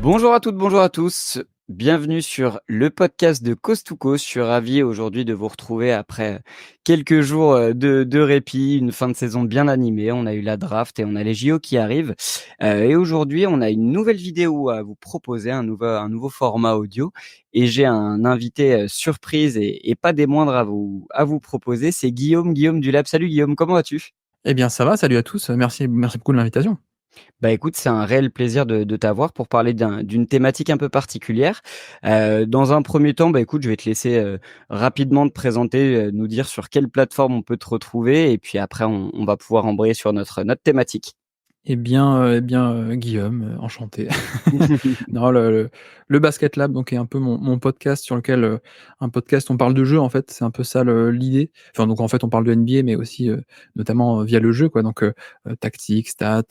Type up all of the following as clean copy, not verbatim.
Bonjour à toutes, bonjour à tous. Bienvenue sur le podcast de Cause to Cause. Je suis ravi aujourd'hui de vous retrouver après quelques jours de répit, une fin de saison bien animée. On a eu la draft et on a les JO qui arrivent. Et aujourd'hui, on a une nouvelle vidéo à vous proposer, un nouveau format audio. Et j'ai un invité surprise et pas des moindres à vous proposer. C'est Guillaume du Lab. Salut Guillaume, comment vas-tu? Eh bien, ça va, salut à tous. Merci beaucoup de l'invitation. Bah, écoute, c'est un réel plaisir de t'avoir pour parler d'une thématique un peu particulière. Dans un premier temps, bah, écoute, je vais te laisser, rapidement te présenter, nous dire sur quelle plateforme on peut te retrouver et puis après on va pouvoir embrayer sur notre thématique. Guillaume, enchanté. Non, le Basket Lab, donc est un peu mon podcast sur lequel, un podcast, on parle de jeux, en fait, c'est un peu ça l'idée. Enfin, donc en fait, on parle de NBA, mais aussi, notamment, via le jeu, quoi. Donc, tactique, stats,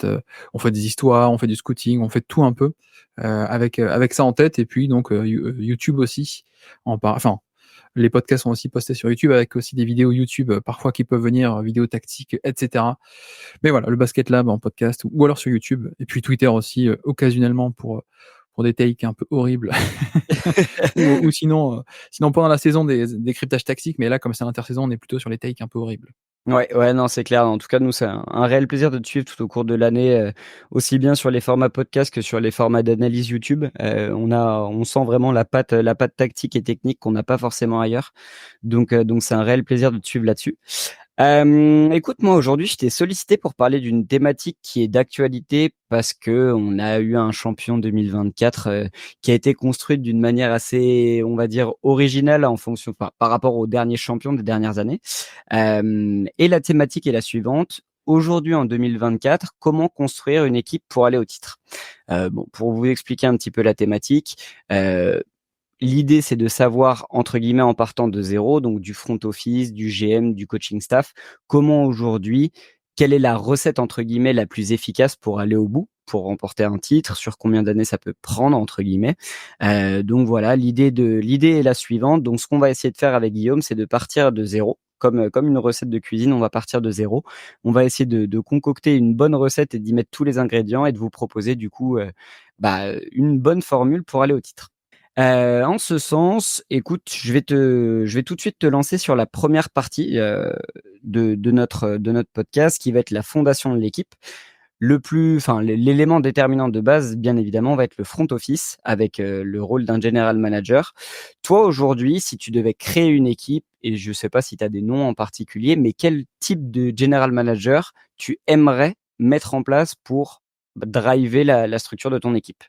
on fait des histoires, on fait du scouting, on fait tout un peu, avec ça en tête et puis donc, YouTube aussi, enfin, les podcasts sont aussi postés sur YouTube avec aussi des vidéos YouTube, parfois qui peuvent venir, vidéos tactiques, et cetera. Mais voilà, le Basket Lab en podcast ou alors sur YouTube et puis Twitter aussi, occasionnellement pour des takes un peu horribles ou sinon pendant la saison des cryptages tactiques, mais là, comme c'est l'intersaison, on est plutôt sur les takes un peu horribles. Ouais, ouais, non, c'est clair. En tout cas, nous, c'est un réel plaisir de te suivre tout au cours de l'année, aussi bien sur les formats podcast que sur les formats d'analyse YouTube. On sent vraiment la patte tactique et technique qu'on n'a pas forcément ailleurs. Donc c'est un réel plaisir de te suivre là-dessus. Écoute, moi aujourd'hui, je t'ai sollicité pour parler d'une thématique qui est d'actualité parce que on a eu un champion 2024 qui a été construit d'une manière assez, on va dire, originale en fonction par rapport aux derniers champions des dernières années. Et la thématique est la suivante. Aujourd'hui, en 2024, comment construire une équipe pour aller au titre? Bon, pour vous expliquer un petit peu la thématique, l'idée, c'est de savoir, entre guillemets, en partant de zéro, donc du front office, du GM, du coaching staff, comment aujourd'hui, quelle est la recette, entre guillemets, la plus efficace pour aller au bout, pour remporter un titre, sur combien d'années ça peut prendre, entre guillemets. Donc voilà, l'idée est la suivante. Donc ce qu'on va essayer de faire avec Guillaume, c'est de partir de zéro. Comme une recette de cuisine, on va partir de zéro. On va essayer de concocter une bonne recette et d'y mettre tous les ingrédients et de vous proposer du coup une bonne formule pour aller au titre. En ce sens, écoute, je vais tout de suite te lancer sur la première partie, de notre podcast qui va être la fondation de l'équipe. L'élément déterminant de base, bien évidemment, va être le front office avec, le rôle d'un general manager. Toi, aujourd'hui, si tu devais créer une équipe et je ne sais pas si tu as des noms en particulier, mais quel type de general manager tu aimerais mettre en place pour driver la structure de ton équipe?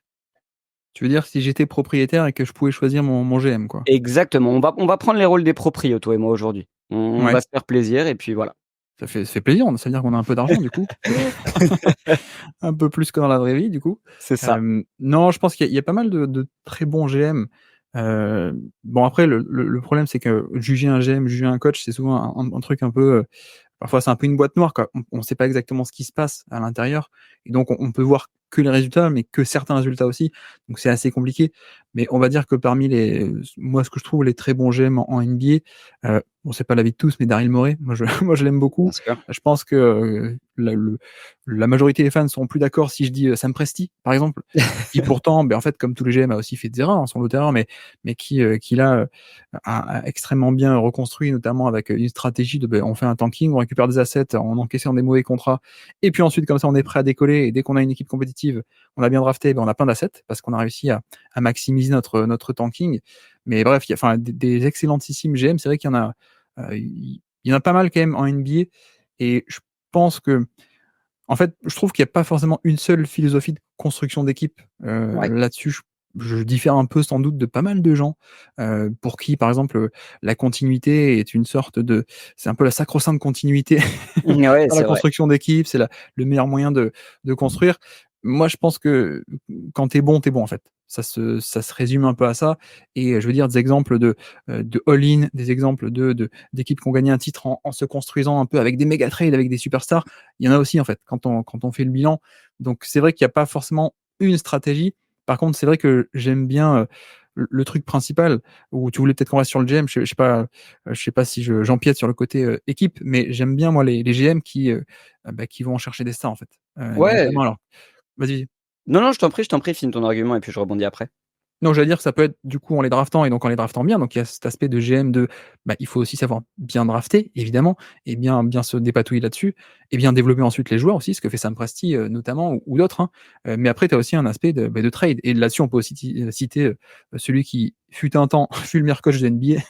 Tu veux dire si j'étais propriétaire et que je pouvais choisir mon GM, quoi? Exactement, on va prendre les rôles des proprios, toi et moi, aujourd'hui. On Ouais, va se faire plaisir et puis voilà. ça fait plaisir, ça veut dire qu'on a un peu d'argent du coup. Un peu plus que dans la vraie vie du coup. C'est ça. Non, je pense qu'il y a pas mal de très bons GM. Bon après le problème c'est que juger un GM, juger un coach, c'est souvent un truc un peu, parfois c'est un peu une boîte noire quoi. On sait pas exactement ce qui se passe à l'intérieur et donc on peut voir que les résultats, mais que certains résultats aussi, donc c'est assez compliqué. Mais on va dire que parmi moi ce que je trouve les très bons GM en NBA, bon c'est pas l'avis de tous, mais Daryl Morey, moi je moi je l'aime Bien beaucoup. sûr. Je pense que, la majorité des fans seront plus d'accord si je dis, Sam Presti, par exemple, qui pourtant, en fait, comme tous les GM, a aussi fait des erreurs, hein, son lot d'erreurs, mais qui là, a extrêmement bien reconstruit, notamment avec, une stratégie de, on fait un tanking, on récupère des assets en encaissant des mauvais contrats et puis ensuite, comme ça, on est prêt à décoller et dès qu'on a une équipe compétitive, on a bien drafté, on a plein d'assets parce qu'on a réussi à maximiser notre tanking. Mais bref, il y a enfin des excellentissimes GM, c'est vrai qu'il y en a, il y en a pas mal quand même en NBA et je pense que en fait, je trouve qu'il y a pas forcément une seule philosophie de construction d'équipe. Ouais. Là-dessus, je diffère un peu sans doute de pas mal de gens, pour qui, par exemple, la continuité est une sorte de c'est un peu la sacro-sainte continuité Ouais, dans la c'est vrai. construction d'équipe, c'est le meilleur moyen de construire. Moi, je pense que quand tu es bon, en fait. Ça se résume un peu à ça et je veux dire des exemples de all-in, des exemples d'équipes qui ont gagné un titre en se construisant un peu avec des méga trades, avec des superstars. Il y en a aussi en fait quand on fait le bilan. Donc c'est vrai qu'il y a pas forcément une stratégie. Par contre, c'est vrai que j'aime bien, le truc principal où tu voulais peut-être qu'on reste sur le GM, je sais pas si j'empiète sur le côté, équipe, mais j'aime bien moi les GM qui vont chercher des stars en fait. Ouais. Notamment alors vas-y. Non, non, je t'en prie, finis ton argument et puis je rebondis après. Non, j'allais dire que ça peut être du coup en les draftant et donc en les draftant bien, donc il y a cet aspect de GM de, il faut aussi savoir bien drafter évidemment et bien se dépatouiller là-dessus et bien développer ensuite les joueurs aussi, ce que fait Sam Presti, notamment ou d'autres, hein. Mais après tu as aussi un aspect de trade et là-dessus on peut aussi citer, celui qui fut un temps fut le meilleur coach de NBA,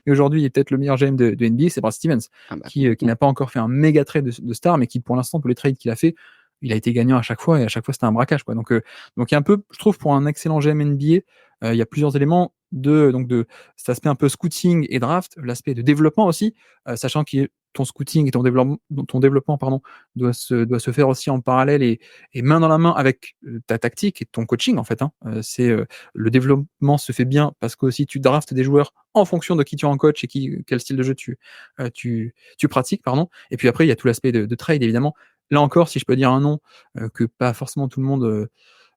mais aujourd'hui il est peut-être le meilleur GM de NBA, c'est Brad Stevens Ah bah, qui n'a pas encore fait un méga trade de star, mais qui pour l'instant tous les trades qu'il a fait, il a été gagnant à chaque fois et à chaque fois c'était un braquage quoi. Donc il y a un peu, je trouve, pour un excellent GM NBA, il y a plusieurs éléments de cet aspect un peu scouting et draft, l'aspect de développement aussi, sachant que ton scouting et ton développement pardon, doit se faire aussi en parallèle et main dans la main avec ta tactique et ton coaching en fait, hein. Le développement se fait bien parce que aussi tu draftes des joueurs en fonction de qui tu es en coach et quel style de jeu tu pratiques, pardon. Et puis après, il y a tout l'aspect de trade évidemment. Là encore, si je peux dire un nom que pas forcément tout le monde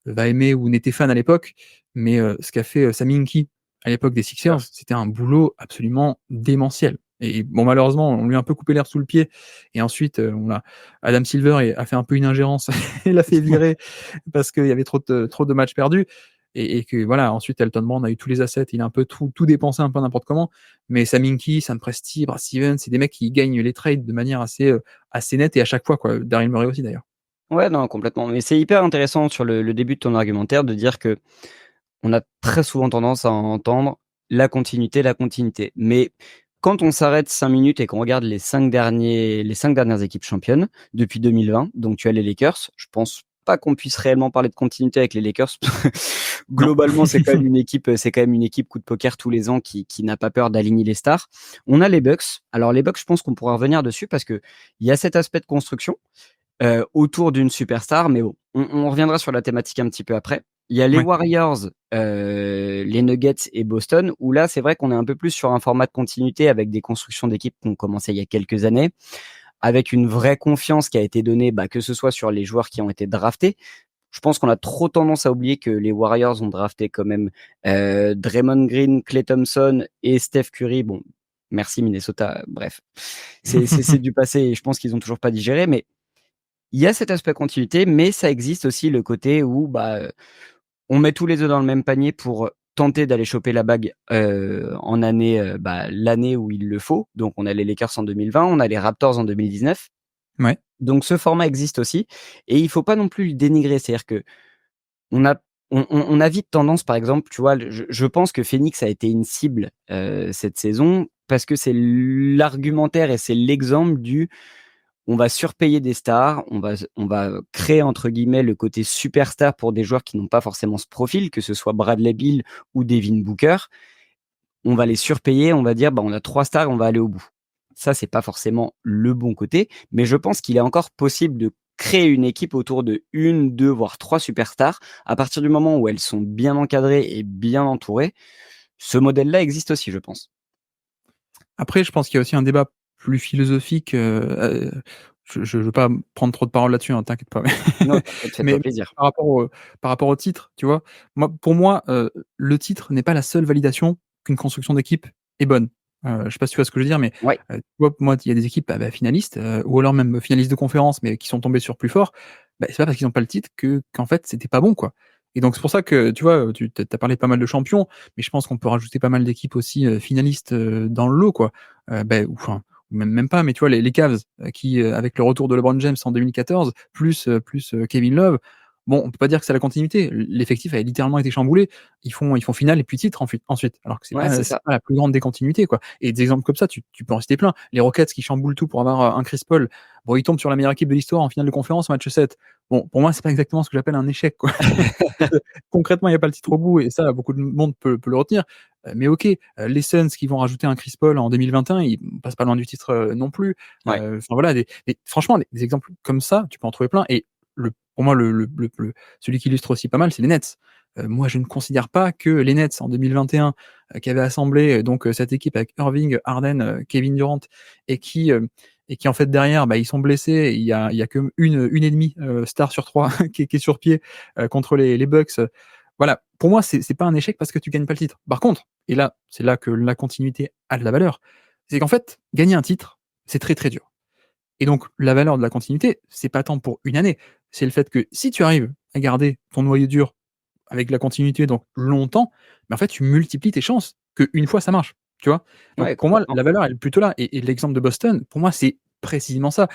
va aimer ou n'était fan à l'époque, mais ce qu'a fait Sam Hinkie à l'époque des Sixers, c'était un boulot absolument démentiel. Et bon, malheureusement, on lui a un peu coupé l'herbe sous le pied. Et ensuite, Adam Silver a fait un peu une ingérence et l'a fait virer parce qu'il y avait trop de matchs perdus. Et que voilà, ensuite Elton Brand a eu tous les assets, il a un peu tout dépensé un peu n'importe comment. Mais Sam Hinkie, Sam Presti, Brad Stevens, c'est des mecs qui gagnent les trades de manière assez nette et à chaque fois, quoi. Daryl Morey aussi d'ailleurs. ouais, non, complètement. Mais c'est hyper intéressant sur le début de ton argumentaire de dire que on a très souvent tendance à entendre la continuité, la continuité. Mais quand on s'arrête 5 minutes et qu'on regarde les 5 dernières équipes championnes depuis 2020, donc tu as les Lakers, je pense pas qu'on puisse réellement parler de continuité avec les Lakers. Non. Globalement, c'est quand même une équipe coup de poker tous les ans qui n'a pas peur d'aligner les stars. On a les Bucks. Alors les Bucks, je pense qu'on pourra revenir dessus parce que il y a cet aspect de construction autour d'une superstar, mais bon, on reviendra sur la thématique un petit peu après. Il y a les Ouais. Warriors, les Nuggets et Boston, où là, c'est vrai qu'on est un peu plus sur un format de continuité avec des constructions d'équipes qu'on commençait il y a quelques années, avec une vraie confiance qui a été donnée, que ce soit sur les joueurs qui ont été draftés. Je pense qu'on a trop tendance à oublier que les Warriors ont drafté quand même Draymond Green, Klay Thompson et Steph Curry. Bon, merci Minnesota. Bref, c'est du passé et je pense qu'ils ont toujours pas digéré, mais il y a cet aspect continuité, mais ça existe aussi le côté où, on met tous les œufs dans le même panier pour tenter d'aller choper la bague, en année, l'année où il le faut. Donc on a les Lakers en 2020, on a les Raptors en 2019. Ouais. Donc ce format existe aussi et il faut pas non plus le dénigrer. C'est-à-dire qu'on a on a vite tendance, par exemple, tu vois, je pense que Phoenix a été une cible, cette saison parce que c'est l'argumentaire et c'est l'exemple du on va surpayer des stars, on va créer entre guillemets le côté superstar pour des joueurs qui n'ont pas forcément ce profil, que ce soit Bradley Beal ou Devin Booker. On va les surpayer, on va dire on a 3 stars, on va aller au bout. Ça, c'est pas forcément le bon côté, mais je pense qu'il est encore possible de créer une équipe autour de 1, 2, voire 3 superstars. À partir du moment où elles sont bien encadrées et bien entourées, ce modèle-là existe aussi, je pense. Après, je pense qu'il y a aussi un débat plus philosophique, je veux pas prendre trop de paroles là-dessus, hein, t'inquiète pas. Non, t'inquiète, Mais fais-toi plaisir. par rapport au titre, tu vois? Pour moi, le titre n'est pas la seule validation qu'une construction d'équipe est bonne. Je sais pas si tu vois ce que je veux dire, mais, Ouais, tu vois, moi, il y a des équipes, finalistes, ou alors même finalistes de conférence, mais qui sont tombées sur plus fort, c'est pas parce qu'ils ont pas le titre qu'en fait, c'était pas bon, quoi. Et donc c'est pour ça que, tu vois, tu as parlé pas mal de champions, mais je pense qu'on peut rajouter pas mal d'équipes aussi, finalistes, dans le lot, quoi. Ou même pas, mais tu vois, les Cavs, qui, avec le retour de LeBron James en 2014, plus Kevin Love, bon, on peut pas dire que c'est la continuité. L'effectif a littéralement été chamboulé. Ils font finale et puis titre ensuite, alors que c'est ouais, pas c'est c'est ça. pas la plus grande des continuités, quoi. Et des exemples comme ça, tu peux en citer plein. Les Rockets qui chamboulent tout pour avoir, un Chris Paul, bon, ils tombent sur la meilleure équipe de l'histoire en finale de conférence, match 7. Bon, pour moi, c'est pas exactement ce que j'appelle un échec, quoi. Concrètement, il y a pas le titre au bout et ça, beaucoup de monde peut le retenir. Mais OK, les Suns qui vont rajouter un Chris Paul en 2021, ils passent pas loin du titre, non plus. Ouais. Enfin voilà, franchement, des exemples comme ça, tu peux en trouver plein et pour moi, celui qui illustre aussi pas mal, c'est les Nets. Moi, je ne considère pas que les Nets en 2021, qui avaient assemblé, cette équipe avec Irving, Harden, Kevin Durant et qui en fait derrière, ils sont blessés. Il y a que une et demie star sur 3 qui est sur pied, contre les Bucks. Voilà, pour moi, c'est pas un échec parce que tu gagnes pas le titre. Par contre, et là, c'est là que la continuité a de la valeur, c'est qu'en fait, gagner un titre, c'est très, très dur. Et donc la valeur de la continuité, c'est pas tant pour une année, c'est le fait que si tu arrives à garder ton noyau dur avec la continuité donc longtemps, mais en fait, tu multiplies tes chances qu'une fois ça marche, tu vois? Donc Ouais, pour moi, complètement. la valeur, elle est plutôt là et l'exemple de Boston, pour moi, c'est précisément ça.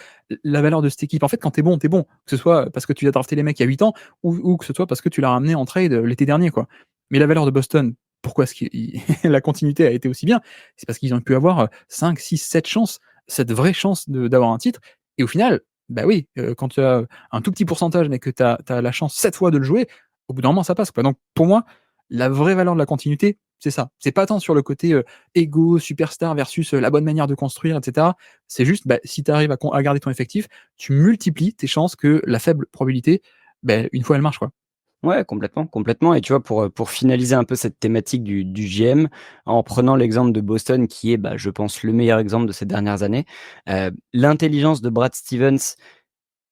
La valeur de cette équipe, en fait, quand tu es bon, que ce soit parce que tu as drafté les mecs il y a 8 ans ou que ce soit parce que tu l'as ramené en trade, l'été dernier, quoi. Mais la valeur de Boston, pourquoi est-ce qu'il la continuité a été aussi bien? C'est parce qu'ils ont pu avoir, 5, 6, 7 chances, cette vraie chance d'avoir un titre et au final, bah oui, quand tu as un tout petit pourcentage mais que tu as la chance 7 fois de le jouer, au bout d'un moment, ça passe, quoi. Donc pour moi, la vraie valeur de la continuité, c'est ça. C'est pas tant sur le côté, ego, superstar versus, la bonne manière de construire et cetera. C'est juste, bah, si tu arrives à garder ton effectif, tu multiplies tes chances que la faible probabilité, beh, une fois elle marche, quoi. Ouais, complètement, complètement et tu vois, pour finaliser un peu cette thématique du GM, en prenant l'exemple de Boston qui est, bah, je pense, le meilleur exemple de ces dernières années, l'intelligence de Brad Stevens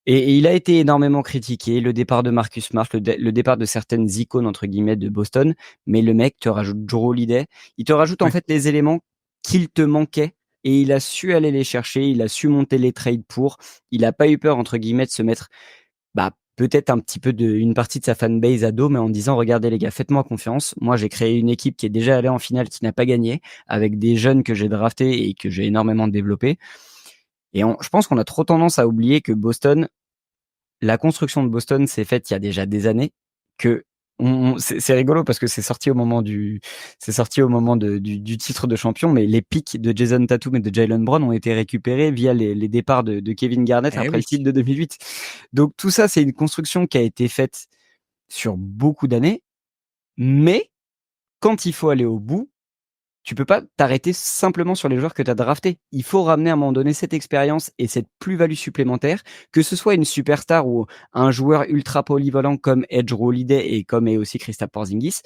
et il a été énormément critiqué, le départ de Marcus Smart, le départ de certaines «icônes» entre guillemets de Boston, mais le mec te rajoute Jrue Holiday. Il te rajoute en Ouais. fait les éléments qu'il te manquait et il a su aller les chercher, il a su monter les trades pour. Il a pas eu peur entre guillemets de se mettre, bah, peut-être un petit peu une partie de sa fanbase à dos, mais en disant: «Regardez les gars, faites-moi confiance. Moi, j'ai créé une équipe qui est déjà allée en finale, qui n'a pas gagné, avec des jeunes que j'ai draftés et que j'ai énormément développés» et je pense qu'on a trop tendance à oublier que Boston, la construction de Boston s'est faite il y a déjà des années, que c'est rigolo parce que c'est sorti au moment du titre de champion, mais les pics de Jason Tatum et de Jaylen Brown ont été récupérés via les départs de Kevin Garnett Eh après le oui. titre de 2008. Donc tout ça, c'est une construction qui a été faite sur beaucoup d'années, mais quand il faut aller au bout, tu peux pas t'arrêter simplement sur les joueurs que tu as draftés. Il faut ramener à un moment donné cette expérience et cette plus-value supplémentaire, que ce soit une superstar ou un joueur ultra polyvalent comme Edge Holiday et comme est aussi Kristaps Porzingis.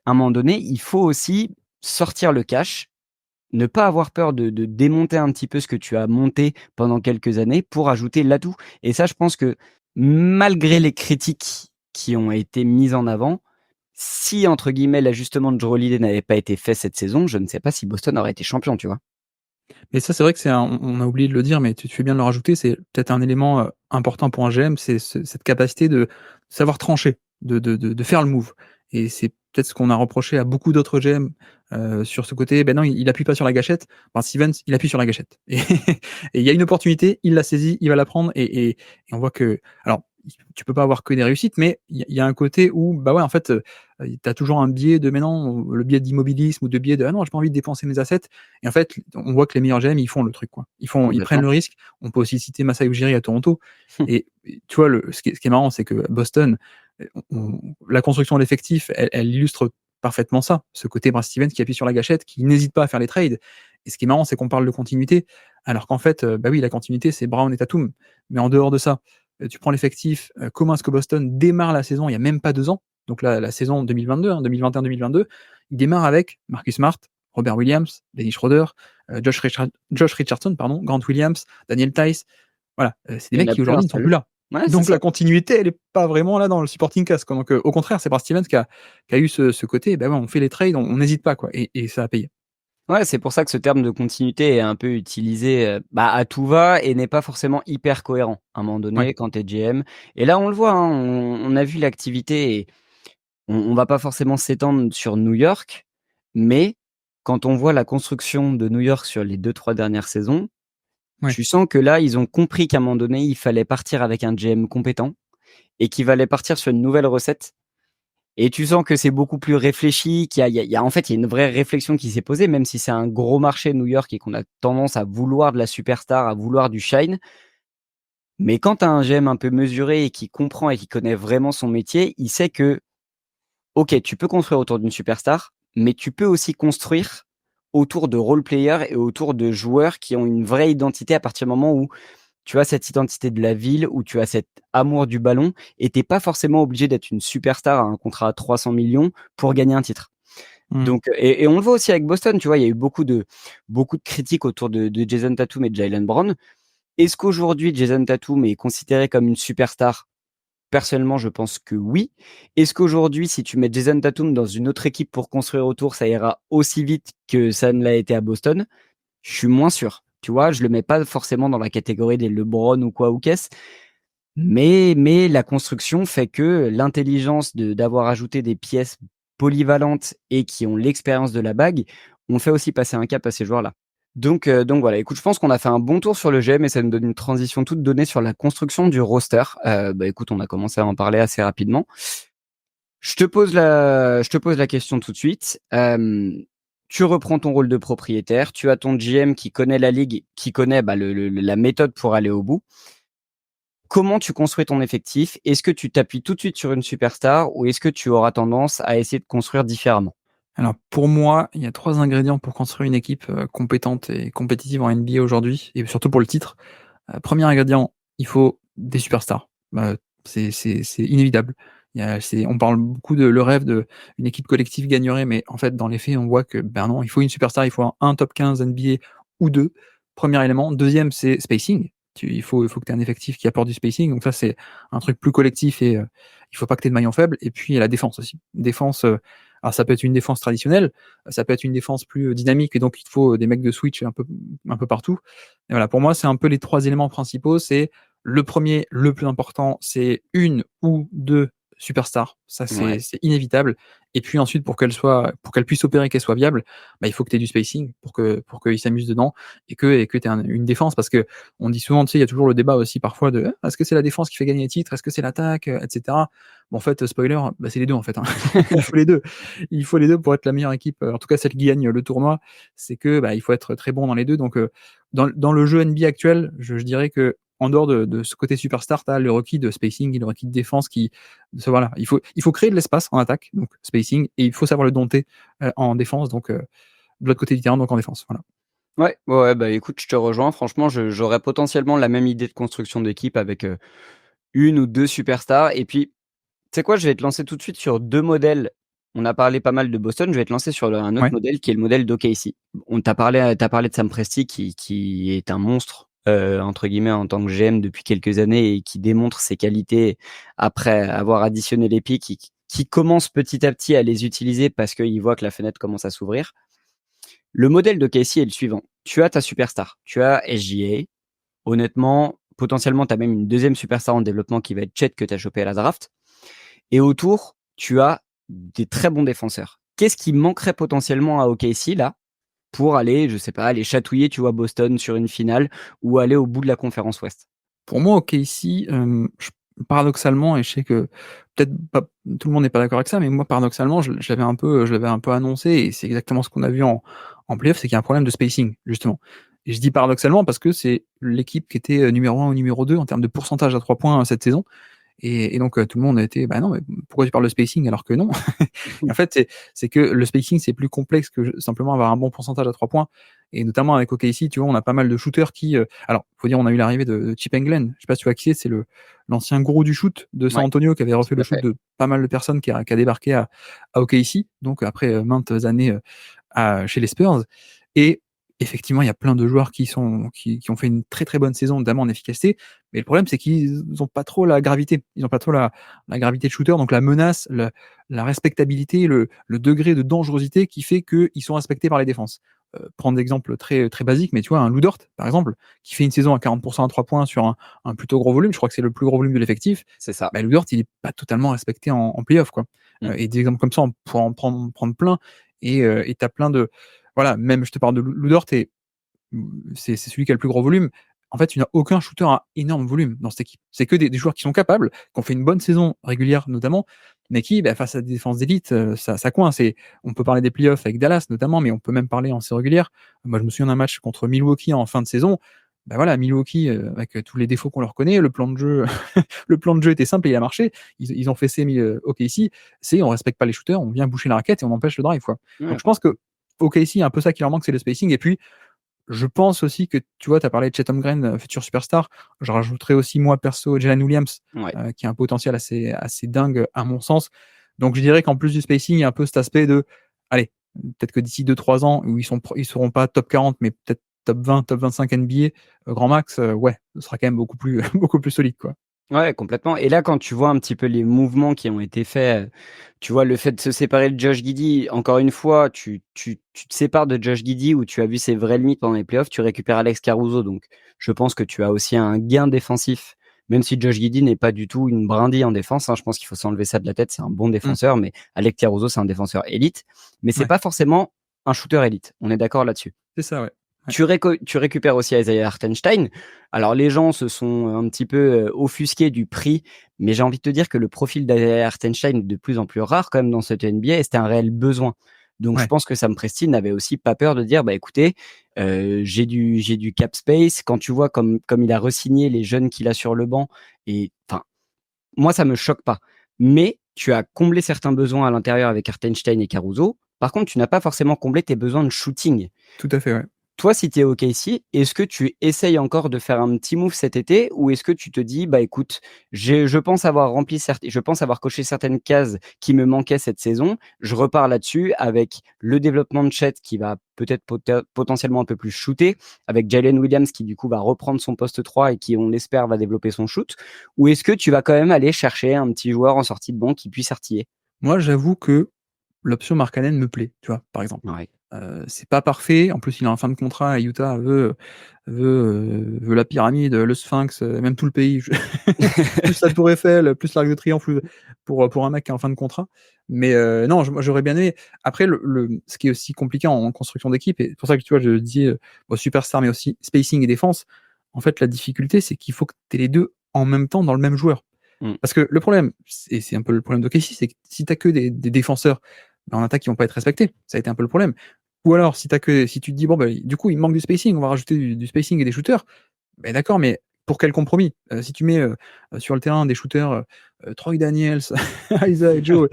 À un moment donné, il faut aussi sortir le cash, ne pas avoir peur de démonter un petit peu ce que tu as monté pendant quelques années pour ajouter l'atout. Et ça, je pense que malgré les critiques qui ont été mises en avant, si entre guillemets «l'ajustement de Jrue Holiday» n'avait pas été fait cette saison, je ne sais pas si Boston aurait été champion, tu vois? Mais ça, c'est vrai que c'est un on a oublié de le dire, mais tu fais bien de le rajouter, c'est peut-être un élément, important pour un GM, c'est cette capacité de savoir trancher, de faire le move et c'est peut-être ce qu'on a reproché à beaucoup d'autres GM, sur ce côté, ben non, il appuie pas sur la gâchette. Ben Stevens, il appuie sur la gâchette et et il y a une opportunité, il la saisit, il va la prendre et on voit que alors, tu peux pas avoir que des réussites, mais il y a un côté où, bah, ouais, en fait, tu as toujours un biais de: «Mais non», le biais d'immobilisme ou de biais de: «Ah non, j'ai pas envie de dépenser mes assets» et en fait, on voit que les meilleurs GM, ils font le truc, quoi. Ils prennent Complètement. le risque. On peut aussi citer Masai Ujiri à Toronto et tu vois, ce qui est marrant, c'est que Boston, la construction de l'effectif, elle illustre parfaitement ça. Ce côté Brad Stevens qui appuie sur la gâchette, qui n'hésite pas à faire les trades et ce qui est marrant, c'est qu'on parle de continuité, alors qu'en fait, bah oui, la continuité, c'est Brown et Tatum. Mais en dehors de ça, tu prends l'effectif, comment est-ce que Boston démarre la saison il y a même pas 2 ans, donc la saison 2022, hein, 2021-2022, il démarre avec Marcus Smart, Robert Williams, Dennis Schroeder, Josh Richardson, pardon, Grant Williams, Daniel Theis. Voilà, c'est des Il y en mecs a qui plus un aujourd'hui ne sont seul. plus là. Ouais, c'est Donc ça. la continuité, elle est pas vraiment là dans le supporting cast, quoi. Donc au contraire, c'est Brad Stevens qui a eu ce côté, bah ouais, on fait les trades, on n'hésite pas, quoi et ça a payé. Ouais, c'est pour ça que ce terme de continuité est un peu utilisé, bah, à tout va et n'est pas forcément hyper cohérent, à un moment Ouais, donné, quand tu es GM et là, on le voit, hein, on a vu l'activité et on va pas forcément s'étendre sur New York, mais quand on voit la construction de New York sur les 2-3 dernières saisons, ouais. tu sens que là, ils ont compris qu'à un moment donné, il fallait partir avec un GM compétent et qu'il fallait partir sur une nouvelle recette et tu sens que c'est beaucoup plus réfléchi, qu'il y a en fait, il y a une vraie réflexion qui s'est posée, même si c'est un gros marché New York et qu'on a tendance à vouloir de la superstar, à vouloir du shine. Mais quand tu as un GM un peu mesuré et qui comprend et qui connaît vraiment son métier, il sait que, OK, tu peux construire autour d'une superstar, mais tu peux aussi construire autour de role players et autour de joueurs qui ont une vraie identité à partir du moment où tu as cette identité de la ville, où tu as cet amour du ballon et tu es pas forcément obligé d'être une superstar à un contrat à 300 millions pour gagner un titre. Mmh. Donc et on le voit aussi avec Boston, tu vois? Il y a eu beaucoup de critiques autour de Jason Tatum et de Jaylen Brown. Est-ce qu'aujourd'hui Jason Tatum est considéré comme une superstar? Personnellement, je pense que oui. Est-ce qu'aujourd'hui, si tu mets Jason Tatum dans une autre équipe pour construire autour, ça ira aussi vite que ça ne l'a été à Boston? Je suis moins sûr. Tu vois? Je le mets pas forcément dans la catégorie des LeBron ou quoi ou qu'est-ce. Mais la construction fait que l'intelligence d'avoir ajouté des pièces polyvalentes et qui ont l'expérience de la bague, ont fait aussi passer un cap à ces joueurs-là. Donc voilà, écoute, je pense qu'on a fait un bon tour sur le GM et ça nous donne une transition toute donnée sur la construction du roster. Bah, écoute, on a commencé à en parler assez rapidement. Je te pose la question tout de suite. Tu reprends ton rôle de propriétaire, tu as ton GM qui connaît la ligue, qui connaît, bah, la méthode pour aller au bout. Comment tu construis ton effectif? Est-ce que tu t'appuies tout de suite sur une superstar ou est-ce que tu auras tendance à essayer de construire différemment? Alors pour moi, il y a 3 ingrédients pour construire une équipe, compétente et compétitive en NBA aujourd'hui et surtout pour le titre. 1er ingrédient, il faut des superstars. C'est inévitable. Il y a c'est On parle beaucoup de le rêve d'une équipe collective gagnerait, mais en fait, dans les faits, on voit que, ben non, il faut une superstar, il faut un top 15 NBA ou 2. Premier élément. Deuxième, c'est spacing. Il faut que tu aies un effectif qui apporte du spacing, donc ça, c'est un truc plus collectif et il faut pas que tu aies de maillon faible et puis il y a la défense aussi. Défense, alors ça peut être une défense traditionnelle, ça peut être une défense plus, dynamique et donc il te faut des mecs de switch un peu partout. Et voilà, pour moi, c'est un peu les 3 éléments principaux. C'est le premier, le plus important, c'est une ou 2 superstars. Ça, c'est Ouais. c'est inévitable. Et puis ensuite, pour qu'elles puissent opérer, qu'elles soient viables, bah, il faut que tu aies du spacing pour qu'ils s'amusent dedans et que tu aies une défense. Parce que on dit souvent, tu sais, il y a toujours le débat aussi parfois de: «Ah, est-ce que c'est la défense qui fait gagner les titres? Est-ce que c'est l'attaque?» Et cetera. Bon, en fait, spoiler, bah, c'est les 2 en fait, hein. Il faut les 2. Il faut les 2 pour être la meilleure équipe, en tout cas celle qui gagne le tournoi. C'est que, bah, il faut être très bon dans les 2. Donc, dans le jeu NBA actuel, je dirais qu'en dehors de ce côté superstar, tu as le requis de spacing et le requis de défense voilà, il faut créer de l'espace en attaque, donc spacing, et il faut savoir le dompter, en défense, donc de l'autre côté du terrain, donc en défense, voilà. Ouais, ouais, ouais, bah, écoute, je te rejoins. Franchement, j'aurais potentiellement la même idée de construction d'équipe avec, 1 ou 2 superstars et puis, tu sais quoi? Je vais te lancer tout de suite sur 2 modèles. On a parlé pas mal de Boston, je vais te lancer sur un autre Ouais, modèle qui est le modèle d'OKC. On tu parlé de Sam Presti qui est un «monstre», entre guillemets, en tant que GM depuis quelques années et qui démontre ses qualités après avoir additionné les pics, qui commence petit à petit à les utiliser parce qu'il voit que la fenêtre commence à s'ouvrir. Le modèle d'OKC est le suivant: tu as ta superstar, tu as SGA. Honnêtement, potentiellement, tu as même une deuxième superstar en développement qui va être Chet que tu as chopé à la draft et autour, tu as des très bons défenseurs. Qu'est-ce qui manquerait potentiellement à OKC là, pour aller, je sais pas, aller chatouiller, tu vois, Boston sur une finale ou aller au bout de la conférence Ouest? pour moi, OKC, j paradoxalement, et je sais que peut-être pas tout le monde n'est pas d'accord avec ça, mais moi, paradoxalement, je l'avais un peu annoncé et c'est exactement ce qu'on a vu en play-off, c'est qu'il y a un problème de spacing, justement. Et je dis paradoxalement parce que c'est l'équipe qui était, numéro 1 ou numéro 2 en termes de pourcentage à 3 points, cette saison. Et donc, tout le monde a été: «Bah, non, mais pourquoi tu parles de spacing alors que non?» Et en fait, c'est que le spacing, c'est plus complexe que simplement avoir un bon pourcentage à 3 points, et notamment avec OKC, tu vois, on a pas mal de shooters qui, alors, faut dire, on a eu l'arrivée de Chip Engelland. Je sais pas si tu vois qui c'est? C'est l'ancien gourou du shoot de San Ouais, Antonio qui avait refait tout le à shoot fait. de pas mal de personnes, qui a débarqué à OKC, donc après, maintes années, chez les Spurs. Et effectivement, il y a plein de joueurs qui ont fait une très, très bonne saison, notamment en efficacité, mais le problème, c'est qu'ils ont pas trop la gravité. Ils ont pas trop la gravité de shooter, donc la menace, la respectabilité, le degré de dangerosité qui fait qu'ils sont respectés par les défenses. Prendre d'exemples très, très basiques, mais tu vois, un Lou Dort, par exemple, qui fait une saison à 40 à 3 points sur un plutôt gros volume, je crois que c'est le plus gros volume de l'effectif. C'est ça. Bah, Lou Dort, il est pas totalement respecté en play-off, quoi. Mmh. Et des exemples comme ça, on pourrait en prendre plein, et tu as plein de voilà, même je te parle de Lou Dort, et c'est celui qui a le plus gros volume. En fait, il n'y a aucun shooter à énorme volume dans cette équipe. C'est que des joueurs qui sont capables, qui ont fait une bonne saison régulière notamment, mais qui, bah, face à des défenses d'élite, ça coince. Et on peut parler des playoffs avec Dallas notamment, mais on peut même parler en série régulière. Moi, je me souviens d'un match contre Milwaukee en fin de saison. Bah, voilà, Milwaukee, avec tous les défauts qu'on leur connaît, le plan de jeu le plan de jeu était simple et il a marché. Ils ont fessé OKC, c'est on respecte pas les shooters, on vient boucher la raquette et on empêche le drive, quoi. Ouais, Donc je pense que OKC, un peu ça qui leur manque, c'est le spacing. Et puis je pense aussi que, tu vois, tu as parlé de Chet Holmgren, futur superstar. Je rajouterais aussi, moi, perso, Jalen Williams, ouais. qui a un potentiel assez dingue, à mon sens. Donc je dirais qu'en plus du spacing, il y a un peu cet aspect de, allez, peut-être que d'ici 2-3 ans, où ils seront pas top 40, mais peut-être top 20, top 25 NBA, grand max, ouais, ce sera quand même beaucoup plus beaucoup plus solide, quoi. Ouais, complètement et là, quand tu vois un petit peu les mouvements qui ont été faits, tu vois le fait de se séparer de Josh Giddey, encore une fois, tu te sépares de Josh Giddey où tu as vu ses vraies limites pendant les playoffs, tu récupères Alex Caruso donc je pense que tu as aussi un gain défensif, même si Josh Giddey n'est pas du tout une brindille en défense, hein, je pense qu'il faut s'enlever ça de la tête, c'est un bon défenseur, mais Alec Caruso, c'est un défenseur élite, mais c'est Ouais. pas forcément un shooter élite. On est d'accord là-dessus? C'est ça, ouais. Ouais. Tu récupères aussi Isaiah Hartenstein. Alors les gens se sont un petit peu offusqués du prix, mais j'ai envie de te dire que le profil d'Isaiah Hartenstein est de plus en plus rare quand même dans cette NBA et c'était un réel besoin. Donc je Ouais. pense que Sam Presti n'avait aussi pas peur de dire, bah écoutez, j'ai du cap space. Quand tu vois comme il a re-signé les jeunes qu'il a sur le banc, et enfin moi ça me choque pas. Mais tu as comblé certains besoins à l'intérieur avec Hartenstein et Caruso. Par contre, tu n'as pas forcément comblé tes besoins de shooting. Tout à fait, ouais. Toi, si tu es OKC, est-ce que tu essayes encore de faire un petit move cet été ou est-ce que tu te dis: «Bah, écoute, je pense avoir je pense avoir coché certaines cases qui me manquaient cette saison. Je repars là-dessus avec le développement de Chet qui va peut-être potentiellement un peu plus shooter, avec Jalen Williams qui du coup va reprendre son poste 3 et qui, on l'espère, va développer son shoot», ou est-ce que tu vas quand même aller chercher un petit joueur en sortie de banc qui puisse artiller? Moi, j'avoue que l'option Markkanen me plaît, tu vois? Par exemple. Ouais. C'est pas parfait, en plus il est en fin de contrat et Utah veut la pyramide, le sphinx, même tout le pays, plus la tour Eiffel, plus l'Arc de Triomphe, pour un mec qui est en fin de contrat. Mais non, moi j'aurais bien aimé. Après ce qui est aussi compliqué en construction d'équipe et c'est pour ça que tu vois, je dis, bon superstar mais aussi spacing et défense. En fait, la difficulté, c'est qu'il faut que tu aies les 2 en même temps dans le même joueur. Mmh. Parce que le problème, c'est un peu le problème d'OKC, c'est que si tu as que des défenseurs, bah, en attaque, ils vont pas être respectés. Ça a été un peu le problème. Ou alors, si tu te dis: «Bon, bah, du coup, il manque du spacing, on va rajouter du spacing et des shooters». Beh, d'accord, mais pour quel compromis? Si tu mets, sur le terrain des shooters, Troy Daniels, Isaiah Joe,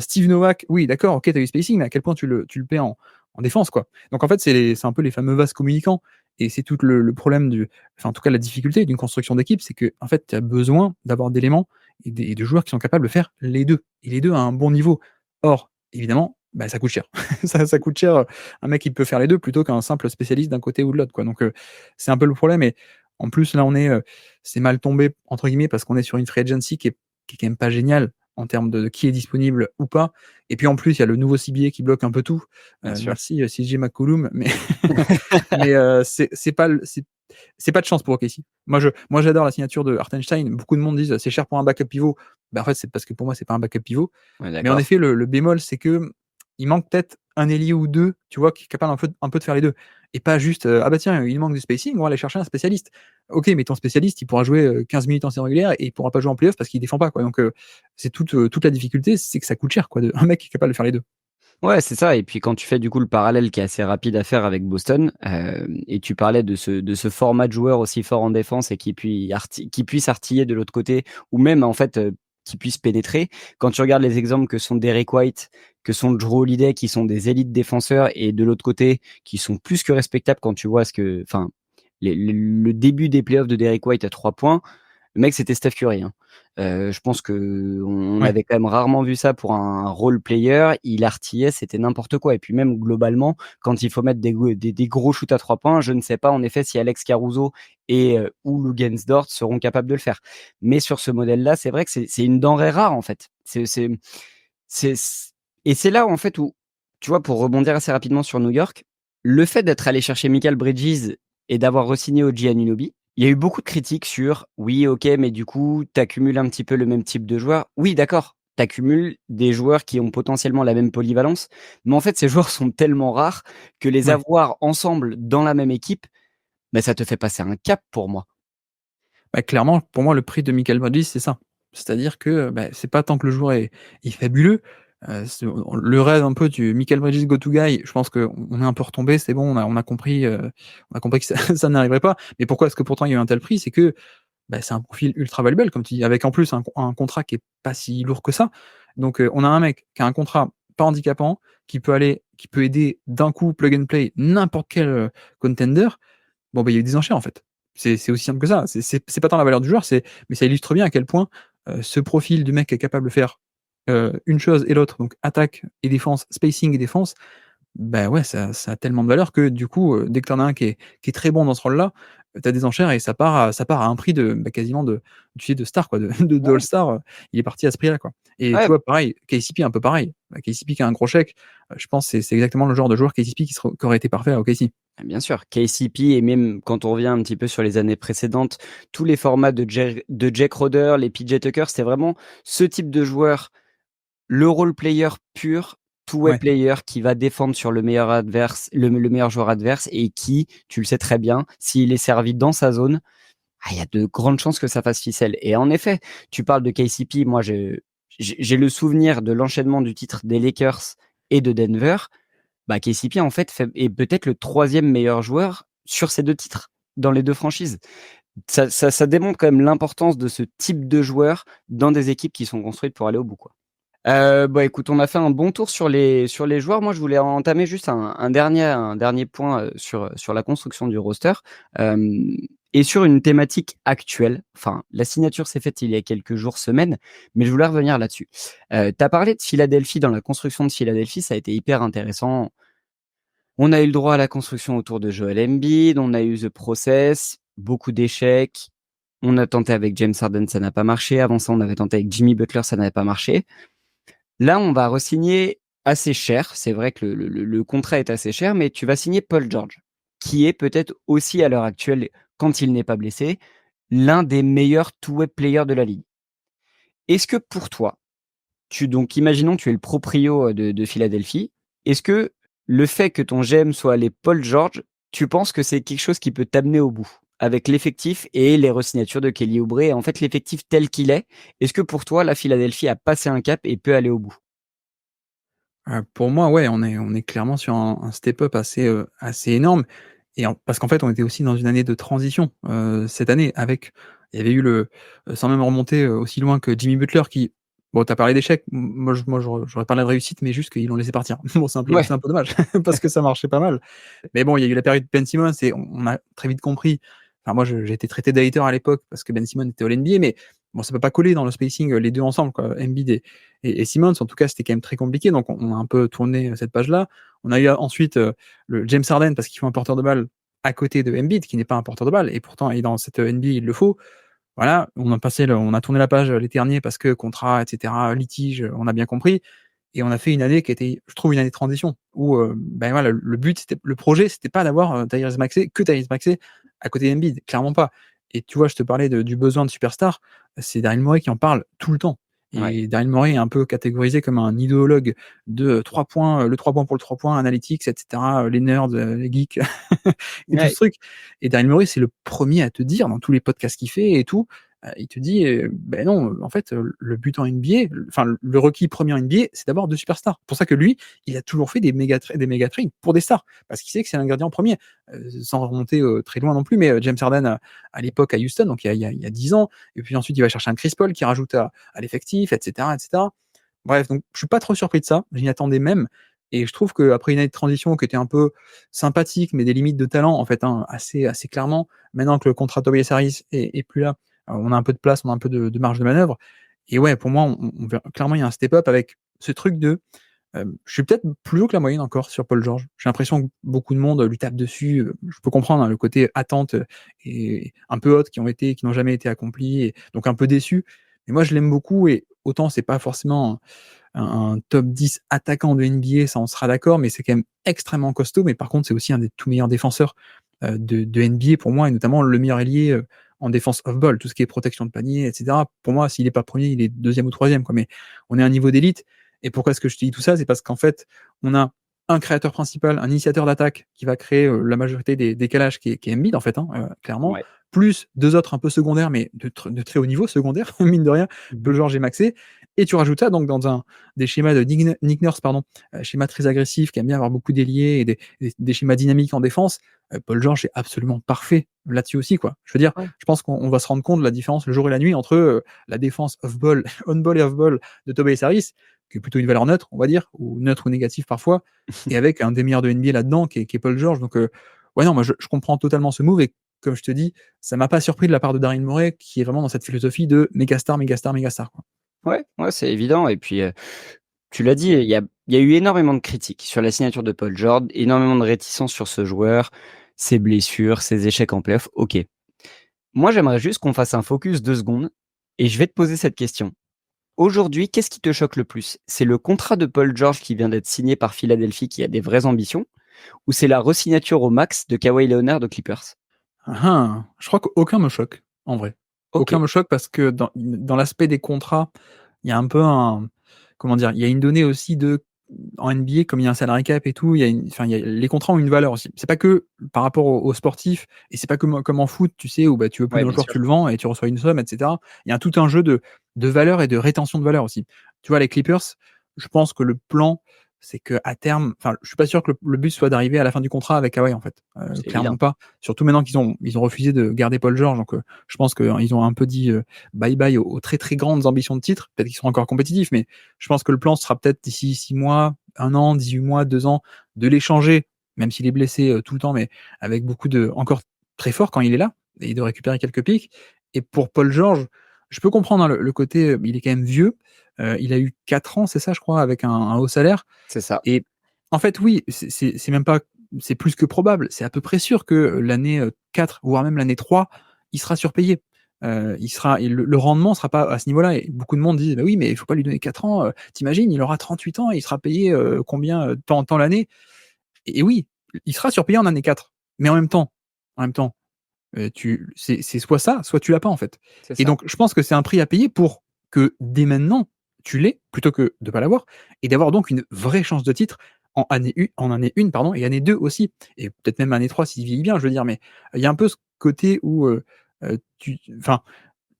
Steve Novak, oui, d'accord, OK, tu as du spacing, mais à quel point tu le paies en défense, quoi? Donc en fait, c'est un peu les fameux vases communicants et c'est tout le problème enfin, en tout cas, la difficulté d'une construction d'équipe, c'est qu'en fait, tu as besoin d'avoir d'éléments et de joueurs qui sont capables de faire les 2 et les 2 à un bon niveau. Or, évidemment, bah, ça coûte cher. Ça coûte cher, un mec qui peut faire les 2 plutôt qu'un simple spécialiste d'un côté ou de l'autre, quoi. Donc c'est un peu le problème et en plus, là, c'est «mal tombé» entre guillemets parce qu'on est sur une free agency qui est quand même pas géniale en termes de qui est disponible ou pas et puis en plus, il y a le nouveau CBA qui bloque un peu tout. Bien sûr. Merci, CJ McCollum, mais mais c'est pas de chance pour OKC. Moi, j'adore la signature de Hartenstein. Beaucoup de monde disent: «C'est cher pour un backup pivot». Bah, en fait, c'est parce que pour moi, c'est pas un backup pivot. Ouais, Mais en d'accord. effet, le bémol, c'est que il manque peut-être un ailier ou 2, tu vois, qui est capable un peu de faire les 2 et pas juste, «Ah bah tiens, il manque du spacing, on va aller chercher un spécialiste». OK, mais ton spécialiste, il pourra jouer, 15 minutes en série régulière et il pourra pas jouer en play-off parce qu'il défend pas, quoi. Donc c'est toute la difficulté, c'est que ça coûte cher, quoi, de un mec qui est capable de faire les 2. Ouais, c'est ça et puis quand tu fais du coup le parallèle qui est assez rapide à faire avec Boston, et tu parlais de ce format de joueur aussi fort en défense et qui puisse artiller de l'autre côté ou même en fait, qui puisse pénétrer. Quand tu regardes les exemples que sont Derrick White, que sont Jrue Holiday, qui sont des élites défenseurs et de l'autre côté, qui sont plus que respectables quand tu vois le début des playoffs de Derrick White à 3 points, le mec, c'était Steph Curry, hein. Je pense qu'on Ouais. avait quand même rarement vu ça pour un role player. Il artillait, c'était n'importe quoi et puis même globalement, quand il faut mettre des gros shoots à 3 points, je ne sais pas en effet si Alex Caruso ou Lou Dort seront capables de le faire. Mais sur ce modèle-là, c'est vrai que c'est une denrée rare en fait. C'est et c'est là en fait où, tu vois, pour rebondir assez rapidement sur New York, le fait d'être allé chercher Mikal Bridges et d'avoir re-signé OG Anunoby, il y a eu beaucoup de critiques sur: «Oui, OK, mais du coup, tu accumules un petit peu le même type de joueurs». Oui, d'accord, tu accumules des joueurs qui ont potentiellement la même polyvalence, mais en fait, ces joueurs sont tellement rares que les Ouais. avoir ensemble dans la même équipe, bah, ça te fait passer un cap pour moi. Bah, clairement, pour moi, le prix de Mikal Bridges, c'est ça. C'est-à-dire que, bah, c'est pas tant que le joueur est fabuleux, le rêve un peu du Mikal Bridges go to guy, je pense qu'on est un peu retombé, c'est bon, on a compris que ça ça n'arriverait pas. Mais pourquoi est-ce que pourtant il y a eu un tel prix? C'est que, bah, c'est un profil ultra valuable comme tu dis, avec en plus un contrat qui est pas si lourd que ça. Donc, on a un mec qui a un contrat pas handicapant, qui peut aider d'un coup plug and play n'importe quel, contender. Bon, bah, il y a eu des enchères, en fait. C'est aussi simple que ça. C'est pas tant la valeur du joueur, mais ça illustre bien à quel point, ce profil du mec est capable de faire, une chose et l'autre, donc attaque et défense, spacing et défense, bah, ouais, ça a tellement de valeur que du coup, dès que tu en as un qui est très bon dans ce rôle-là, tu as des enchères et ça part à un prix de, quasiment de tu sais, de star quoi, de Ouais, all-star, il est parti à ce prix-là, quoi. Et tu ouais. vois, pareil, KCP un peu pareil. KCP qui a un gros chèque, je pense c'est exactement le genre de joueur KCP qui aurait été parfait à OKC. Bien sûr, KCP et même quand on revient un petit peu sur les années précédentes, tous les formats de Jack Roder, les PJ Tucker, c'était vraiment ce type de joueur, le role player pur, two-way Ouais. player qui va défendre sur le meilleur adverse, le meilleur joueur adverse et qui, tu le sais très bien, s'il est servi dans sa zone, il y a de grandes chances que ça fasse ficelle. Et en effet, tu parles de KCP, moi j'ai le souvenir de l'enchaînement du titre des Lakers et de Denver. Bah, KCP en fait est peut-être le troisième meilleur joueur sur ces 2 titres, dans les 2 franchises. Ça démontre quand même l'importance de ce type de joueur dans des équipes qui sont construites pour aller au bout, quoi. Bah, écoute, on a fait un bon tour sur les joueurs. Moi, je voulais entamer juste un dernier point, sur la construction du roster, hem et sur une thématique actuelle. Enfin, la signature s'est faite il y a quelques jours, semaines, mais je voulais revenir là-dessus. Tu as parlé de Philadelphie, dans la construction de Philadelphie, ça a été hyper intéressant. On a eu le droit à la construction autour de Joel Embiid, on a eu The Process, beaucoup d'échecs. On a tenté avec James Harden, ça n'a pas marché. Avant ça, on avait tenté avec Jimmy Butler, ça n'avait pas marché. Là, on va re-signer assez cher. C'est vrai que le contrat est assez cher, mais tu vas signer Paul George, qui est peut-être aussi à l'heure actuelle, quand il n'est pas blessé, l'un des meilleurs two-way players de la ligue. Est-ce que pour toi, donc imaginons tu es le proprio de Philadelphie. Est-ce que le fait que ton GM soit allé Paul George, tu penses que c'est quelque chose qui peut t'amener au bout? Avec l'effectif et les re-signatures de Kelly Oubre et en fait l'effectif tel qu'il est-ce que pour toi la Philadelphie a passé un cap et peut aller au bout? Pour moi, ouais, on est clairement sur un step up assez énorme et parce qu'en fait, on était aussi dans une année de transition, cette année avec il y avait eu sans même remonter, aussi loin que Jimmy Butler qui bon, tu as parlé d'échecs, moi j'aurais parlé de réussite, mais juste qu'ils l'ont laissé partir. Bon, Ouais, c'est un peu dommage parce que ça marchait pas mal. Mais bon, il y a eu la période Ben Simmons et on a très vite compris enfin moi j'ai été traité d'hater à l'époque parce que Ben Simmons était All-NBA, mais bon, ça peut pas coller dans le spacing, les 2 ensemble quoi, Embiid et Simmons. En tout cas, c'était quand même très compliqué, donc on a un peu tourné cette page-là. On a eu ensuite, le James Harden parce qu'il faut un porteur de balle à côté de Embiid qui n'est pas un porteur de balle et pourtant et dans cette, NBA, il le faut. Voilà, on a tourné la page, l'été dernier parce que contrat et cetera, litige, on a bien compris et on a fait une année qui était, je trouve, une année de transition où, ben, voilà, le projet, c'était pas d'avoir, Tyrese Maxey à côté d'Embiid, clairement pas et tu vois, je te parlais du besoin de superstar, c'est Daryl Morey qui en parle tout le temps ouais, et Daryl Morey est un peu catégorisé comme un idéologue de 3 points, le 3 points pour le 3 points, analytics et cetera, les nerds, les geeks et tout ouais. ce truc et Daryl Morey, c'est le premier à te dire dans tous les podcasts qu'il fait et tout, il te dit, beh non, en fait, le but en NBA, enfin le requis premier en NBA, c'est d'avoir 2 superstars. Pour ça que lui, il a toujours fait des méga trades pour des stars, parce qu'il sait que c'est l'ingrédient premier. Sans remonter, très loin non plus, mais, James Harden à l'époque à Houston, donc il y a 10 ans, et puis ensuite il va chercher un Chris Paul qui rajoute à l'effectif, et cetera, et cetera. Bref, donc je suis pas trop surpris de ça, je m'y attendais même et je trouve qu'après une année de transition qui était un peu sympathique, mais des limites de talent en fait, hein, assez clairement, maintenant que le contrat Tobias Harris est plus là, on a un peu de place, on a un peu de marge de manœuvre et ouais, pour moi, on verra clairement, il y a un step up avec ce truc de, je suis peut-être plus haut que la moyenne encore sur Paul George. J'ai l'impression que beaucoup de monde lui tape dessus, je peux comprendre, hein, le côté attente, et un peu haute qui n'ont jamais été accomplies et donc un peu déçu. Mais moi, je l'aime beaucoup et autant c'est pas forcément un top 10 attaquant de NBA, ça on sera d'accord, mais c'est quand même extrêmement costaud. Mais par contre, c'est aussi un des tout meilleurs défenseurs de NBA pour moi, et notamment le meilleur ailier en défense off-ball, tout ce qui est protection de panier, etc. Pour moi, s'il n'est pas premier, il est deuxième ou troisième, quoi. Mais on est à un niveau d'élite. Et pourquoi est-ce que je te dis tout ça? C'est parce qu'en fait, on a un créateur principal, un initiateur d'attaque qui va créer la majorité des décalages qui est Embiid, en fait, hein, clairement, Ouais. plus deux autres un peu secondaires, mais de très haut niveau, secondaire, mine de rien, Mmh. Paul George et Maxey. Et tu rajoutes ça donc dans des schémas de Nick Nurse, pardon, schéma très agressif, qui aime bien avoir beaucoup d'ailiers et des schémas dynamiques en défense. Paul George est absolument parfait là-dessus aussi, quoi. Je veux dire, Ouais. je pense qu'on va se rendre compte de la différence le jour et la nuit entre la défense off-ball, on-ball et off-ball de Tobias Harris, qui est plutôt une valeur neutre, on va dire, ou neutre ou négative parfois, et avec un des meilleurs de NBA là-dedans, qui est Paul George. Donc, ouais, non, moi, je comprends totalement ce move, et comme je te dis, ça m'a pas surpris de la part de Daryl Morey, qui est vraiment dans cette philosophie de mégastar, mégastar, mégastar, quoi. Ouais, ouais, c'est évident et puis, tu l'as dit, il y a eu énormément de critiques sur la signature de Paul George, énormément de réticences sur ce joueur. ses blessures, ses échecs en playoff, OK. Moi, j'aimerais juste qu'on fasse un focus 2 secondes et je vais te poser cette question. Aujourd'hui, qu'est-ce qui te choque le plus? C'est le contrat de Paul George qui vient d'être signé par Philadelphie, qui a des vraies ambitions, ou c'est la resignature au max de Kawhi Leonard aux Clippers? Je crois qu'aucun me choque, en vrai. Aucun OK, me choque parce que dans l'aspect des contrats, il y a un peu un comment dire? Il y a une donnée aussi de en NBA, comme il y a un salary cap et tout, il y a il y a les contrats ont une valeur aussi. C'est pas que par rapport aux sportifs et c'est pas comme en foot, tu sais, où bah, tu veux plus ouais, d'un bien joueur, sûr. tu le vends et tu reçois une somme et cetera. Il y a tout un jeu de valeur et de rétention de valeur aussi. Tu vois, les Clippers, je pense que le plan, c'est qu'à terme je suis pas sûr que le but soit d'arriver à la fin du contrat avec Kawhi, en fait, C'est clairement évident. pas. Surtout maintenant qu'ils ont refusé de garder Paul George, donc je pense qu'ils ont un peu dit, bye bye aux très, très grandes ambitions de titre. Peut-être qu'ils seront encore compétitifs, mais je pense que le plan sera peut-être d'ici 6 mois, 1 an, 18 mois, 2 ans, de l'échanger, même s'il est blessé, tout le temps, mais avec beaucoup de encore très fort quand il est là et de récupérer quelques pics. Et pour Paul George, je peux comprendre, hein, le côté, il est quand même vieux, il a eu 4 ans, c'est ça, je crois, avec un haut salaire. C'est ça. Et en fait, oui, c'est même pas c'est plus que probable, c'est à peu près sûr que l'année, 4, voire même l'année 3, il sera surpayé. Il sera et le rendement sera pas à ce niveau-là et beaucoup de monde disent: «Bah oui, mais il faut pas lui donner 4 ans, tu il aura 38 ans et il sera payé, combien, tant l'année?» Et oui, il sera surpayé en année 4, mais en même temps, c'est soit ça, soit tu l'as pas, en fait. C'est Et ça. donc je pense que c'est un prix à payer pour que dès maintenant, tu l'aies plutôt que de pas l'avoir et d'avoir donc une vraie chance de titre en année 1 pardon et année 2 aussi et peut-être même année 3 s'il vieillit bien, je veux dire, mais il y a un peu ce côté où, tu enfin,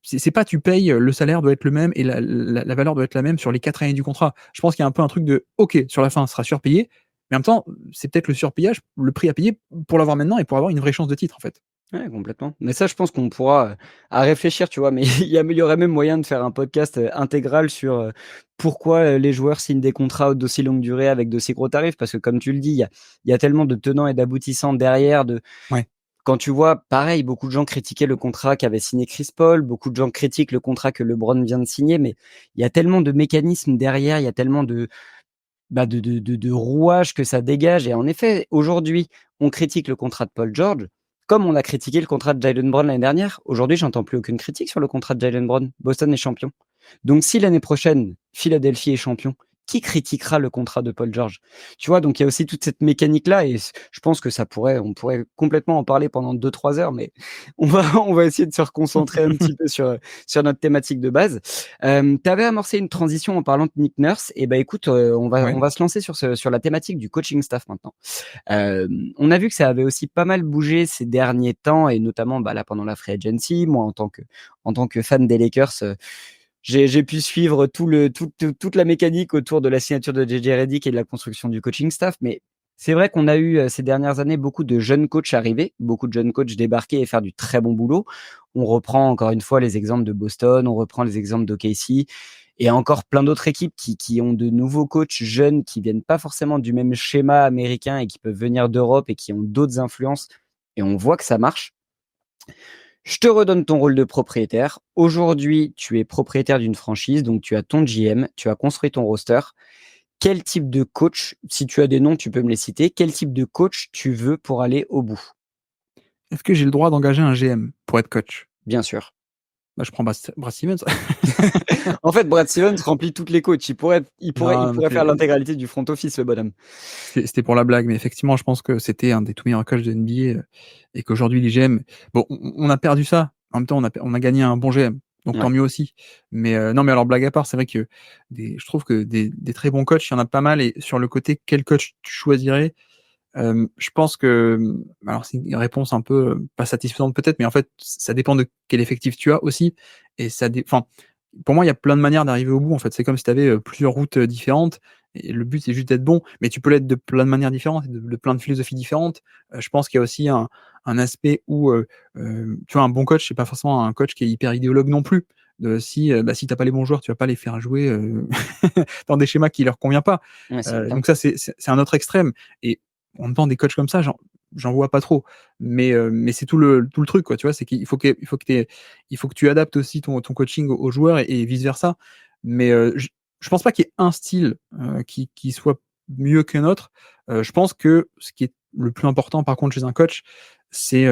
c'est pas tu payes, le salaire doit être le même et la valeur doit être la même sur les 4 années du contrat. Je pense qu'il y a un peu un truc de OK, sur la fin, ce sera surpayé, mais en même temps, c'est peut-être le surpayage, le prix à payer pour l'avoir maintenant et pour avoir une vraie chance de titre, en fait. Ouais, complètement. Mais ça, je pense qu'on pourra, à réfléchir, tu vois? Mais il y aurait même moyen de faire un podcast, intégral sur, pourquoi, les joueurs signent des contrats d'aussi longue durée avec d'aussi gros tarifs. Parce que comme tu le dis, il y a tellement de tenants et d'aboutissants derrière de Ouais. quand tu vois, pareil, beaucoup de gens critiquaient le contrat qu'avait signé Chris Paul, beaucoup de gens critiquent le contrat que LeBron vient de signer, mais il y a tellement de mécanismes derrière, il y a tellement de, bah, de rouages que ça dégage et en effet, aujourd'hui, on critique le contrat de Paul George, comme on a critiqué le contrat de Jaylen Brown l'année dernière. Aujourd'hui, j'entends plus aucune critique sur le contrat de Jaylen Brown. Boston est champion. Donc si l'année prochaine, Philadelphie est champion, qui critiquera le contrat de Paul George? Tu vois? Donc il y a aussi toute cette mécanique-là et je pense que on pourrait complètement en parler pendant 2, 3 heures, mais on va essayer de se reconcentrer un petit peu sur notre thématique de base. Tu avais amorcé une transition en parlant de Nick Nurse et bah, écoute, Ouais. on va se lancer sur la thématique du coaching staff maintenant. On a vu que ça avait aussi pas mal bougé ces derniers temps et notamment, bah, là, pendant la free agency. Moi, en tant que fan des Lakers, j'ai pu suivre toute la mécanique autour de la signature de JJ Redick et de la construction du coaching staff. Mais c'est vrai qu'on a eu, ces dernières années, beaucoup de jeunes coachs arriver, beaucoup de jeunes coachs débarquer et faire du très bon boulot. On reprend encore une fois les exemples de Boston, on reprend les exemples d'OKC et encore plein d'autres équipes qui ont de nouveaux coachs jeunes qui viennent pas forcément du même schéma américain et qui peuvent venir d'Europe et qui ont d'autres influences et on voit que ça marche. Je te redonne ton rôle de propriétaire. Aujourd'hui, tu es propriétaire d'une franchise, donc tu as ton GM, tu as construit ton roster. Quel type de coach, si tu as des noms, tu peux me les citer, quel type de coach tu veux pour aller au bout? Est-ce que j'ai le droit d'engager un GM pour être coach? Bien sûr. Bah, je prends Brad Stevens. En fait, Brad Stevens remplit toutes les coachs. Il Non, non, mais pourrait faire l'intégralité du front office, le bonhomme. c'était pour la blague, mais effectivement, je pense que c'était un des tout meilleurs coachs de NBA, et qu'aujourd'hui les GM bon, on a perdu ça. En même temps, on a gagné un bon GM, donc tant Ouais. mieux aussi. Mais non, mais alors blague à part, c'est vrai que je trouve que des très bons coachs, il y en a pas mal et sur le côté quel coach tu choisirais, je pense que, alors c'est une réponse un peu, pas satisfaisante peut-être, mais en fait, ça dépend de quel effectif tu as aussi et enfin, pour moi, il y a plein de manières d'arriver au bout, en fait. C'est comme si tu avais, plusieurs routes, différentes et le but, c'est juste d'être bon, mais tu peux l'être de plein de manières différentes et de plein de philosophies différentes. Je pense qu'il y a aussi un aspect où, tu vois, un bon coach, c'est pas forcément un coach qui est hyper idéologue non plus. Si tu as pas les bons joueurs, tu vas pas les faire jouer, dans des schémas qui leur convient pas. Ouais, c'est évident. Donc ça, c'est un autre extrême et en même temps, des coachs comme ça, j'en vois pas trop. Mais c'est tout le truc, quoi, tu vois? C'est qu'il faut il faut que tu adaptes aussi ton coaching aux joueurs et vice versa. Mais, je pense pas qu'il y ait un style, qui soit mieux qu'un autre. Je pense que ce qui est le plus important par contre chez un coach, c'est,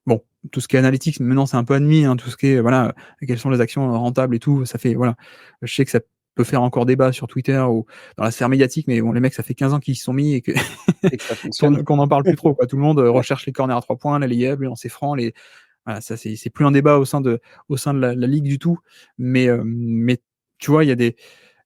bon, tout ce qui est analytics, maintenant c'est un peu admis, hein, tout ce qui est, voilà, quelles sont les actions rentables et tout, ça fait voilà. Je sais que ça peut faire encore débat sur Twitter ou dans la sphère médiatique, mais bon, les mecs, ça fait 15 ans qu'ils y sont mis et que Et que ça fonctionne. qu'on en parle plus trop, quoi. Tout le monde, Ouais. recherche les corners à 3 points, les layups, les lancers francs, les voilà, ça c'est plus un débat au sein de la ligue du tout. Mais tu vois, il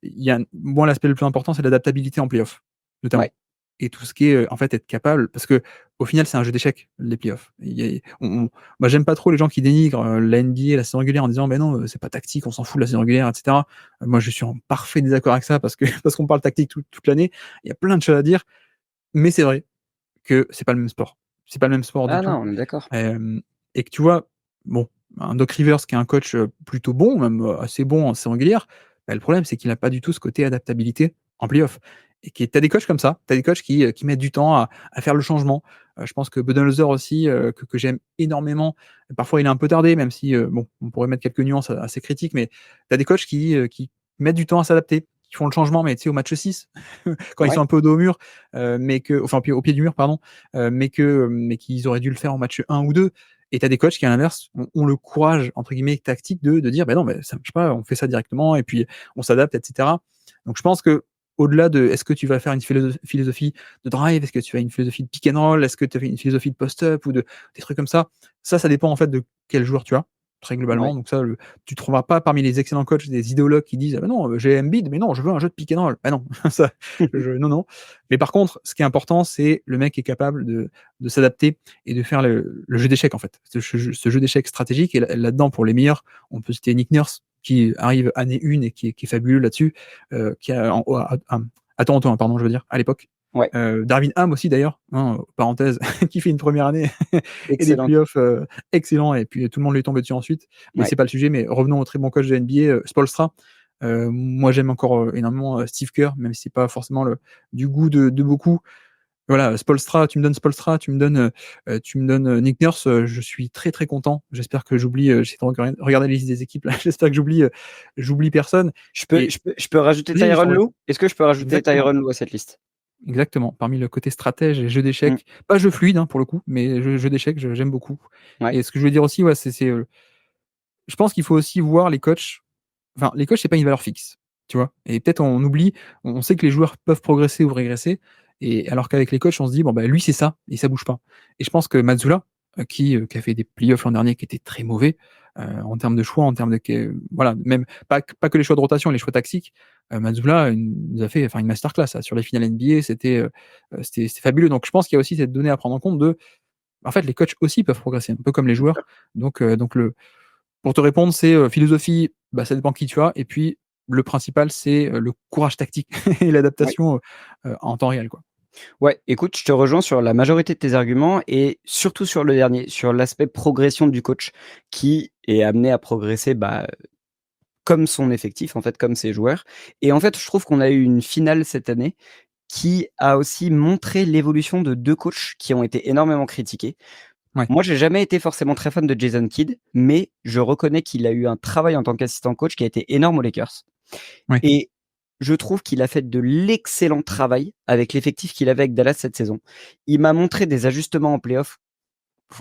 y a moi l'aspect le plus important, c'est l'adaptabilité en playoff, notamment. Ouais. Et tout ce qui est, en fait, être capable parce qu'au final, c'est un jeu d'échecs, les playoffs. Il y a on moi, j'aime pas trop les gens qui dénigrent, la NBA, la saison régulière en disant: «Beh non, c'est pas tactique, on s'en fout de la saison régulière» et cetera. Moi, je suis en parfait désaccord avec ça parce que parce qu'on parle tactique toute l'année. Il y a plein de choses à dire, mais c'est vrai que c'est pas le même sport. C'est pas le même sport du Ah tout. non, on est d'accord. Hem Et que tu vois, bon, un Doc Rivers qui est un coach, plutôt bon, même, assez bon en saison régulière, bah, le problème c'est qu'il a pas du tout ce côté adaptabilité en playoff et tu as des coachs comme ça, tu as des coachs qui mettent du temps à faire le changement. Je pense que Budenholzer aussi, que j'aime énormément. Parfois il est un peu tardé même si, bon, on pourrait mettre quelques nuances à ses critiques, mais tu as des coachs qui mettent du temps à s'adapter, qui font le changement, mais tu sais au match 6 quand ils Ouais. sont un peu au dos au mur, mais que enfin au pied du mur pardon, mais qu'ils auraient dû le faire en match 1 ou 2. Et tu as des coachs qui, à l'inverse, ont le «courage» entre guillemets tactique de dire: «Bah non, mais ça marche pas, on fait ça directement et puis on s'adapte» et cetera. Donc je pense qu'au-delà de est-ce que tu vas faire une philosophie de drive? Est-ce que tu fais une philosophie de pick and roll? Est-ce que tu fais une philosophie de post-up ou de des trucs comme ça? Ça dépend en fait de quel joueur tu as, très globalement. Ouais. Donc ça, tu trouveras pas parmi les excellents coachs des idéologues qui disent: «Ah bah non, j'ai Embiid, mais non, je veux un jeu de pick and roll». Bah non, ça, non, non. Mais par contre, ce qui est important, c'est le mec est capable de s'adapter et de faire le jeu d'échecs, en fait. Ce jeu d'échecs stratégique et là-dedans, pour les meilleurs, on peut citer Nick Nurse qui arrive année 1 et qui est fabuleux là-dessus, qui a en à Toronto, hein, pardon, je veux dire, à l'époque. Ouais. Darvin Ham aussi d'ailleurs, hein, parenthèse, qui fait une première année et des Excellent. playoffs, excellents et puis tout le monde lui est tombé dessus ensuite. Mais Ouais. c'est pas le sujet, mais revenons au très bon coach de NBA, Spoelstra. Moi j'aime encore, énormément, Steve Kerr, même si c'est pas forcément du goût de beaucoup. Voilà, Spoelstra, tu me donnes, Nick Nurse, je suis très, très content. J'espère que j'oublie, j'essaie de regarder les listes des équipes là, j'espère que j'oublie personne et Je peux rajouter vas-y, je Tyronn t'en prie. Lue? Est-ce que je peux rajouter Exactement, Tyronn Lue à cette liste? exactement. Parmi le côté stratège et jeu Mmh. d'échecs, pas jeu fluide, hein, pour le coup, mais jeu d'échecs, j'aime beaucoup Ouais. et ce que je voulais dire aussi, ouais, je pense qu'il faut aussi voir les coachs enfin, les coachs, c'est pas une valeur fixe, tu vois? Et peut-être on oublie, on sait que les joueurs peuvent progresser ou régresser et alors qu'avec les coachs, on se dit: «Bon, bah, lui, c'est ça et ça bouge pas» et je pense que Mazzulla, qui a fait des playoffs l'an dernier qui étaient très mauvais, en termes de choix, en termes de que voilà, même pas que les choix de rotation, les choix tactiques, Mazzulla, nous a fait enfin une masterclass là, sur les finales NBA, c'était fabuleux donc je pense qu'il y a aussi cette donnée à prendre en compte en fait, les coachs aussi peuvent progresser, un peu comme les Bien joueurs sûr. donc le pour te répondre, c'est, philosophie, bah, ça dépend qui tu as et puis le principal, c'est, le courage tactique et Ouais. l'adaptation, en temps réel, quoi. Ouais, écoute, je te rejoins sur la majorité de tes arguments et surtout sur le dernier, sur l'aspect progression du coach qui est amené à progresser, bah, comme son effectif, en fait, comme ses joueurs. Et en fait, je trouve qu'on a eu une finale cette année qui a aussi montré l'évolution de 2 coachs qui ont été énormément critiqués. Ouais, Moi, j'ai jamais été forcément très fan de Jason Kidd, mais je reconnais qu'il a eu un travail en tant qu'assistant coach qui a été énorme aux Lakers. ouais, Et je trouve qu'il a fait de l'excellent travail avec l'effectif qu'il avait avec Dallas cette saison. Il m'a montré des ajustements en playoff.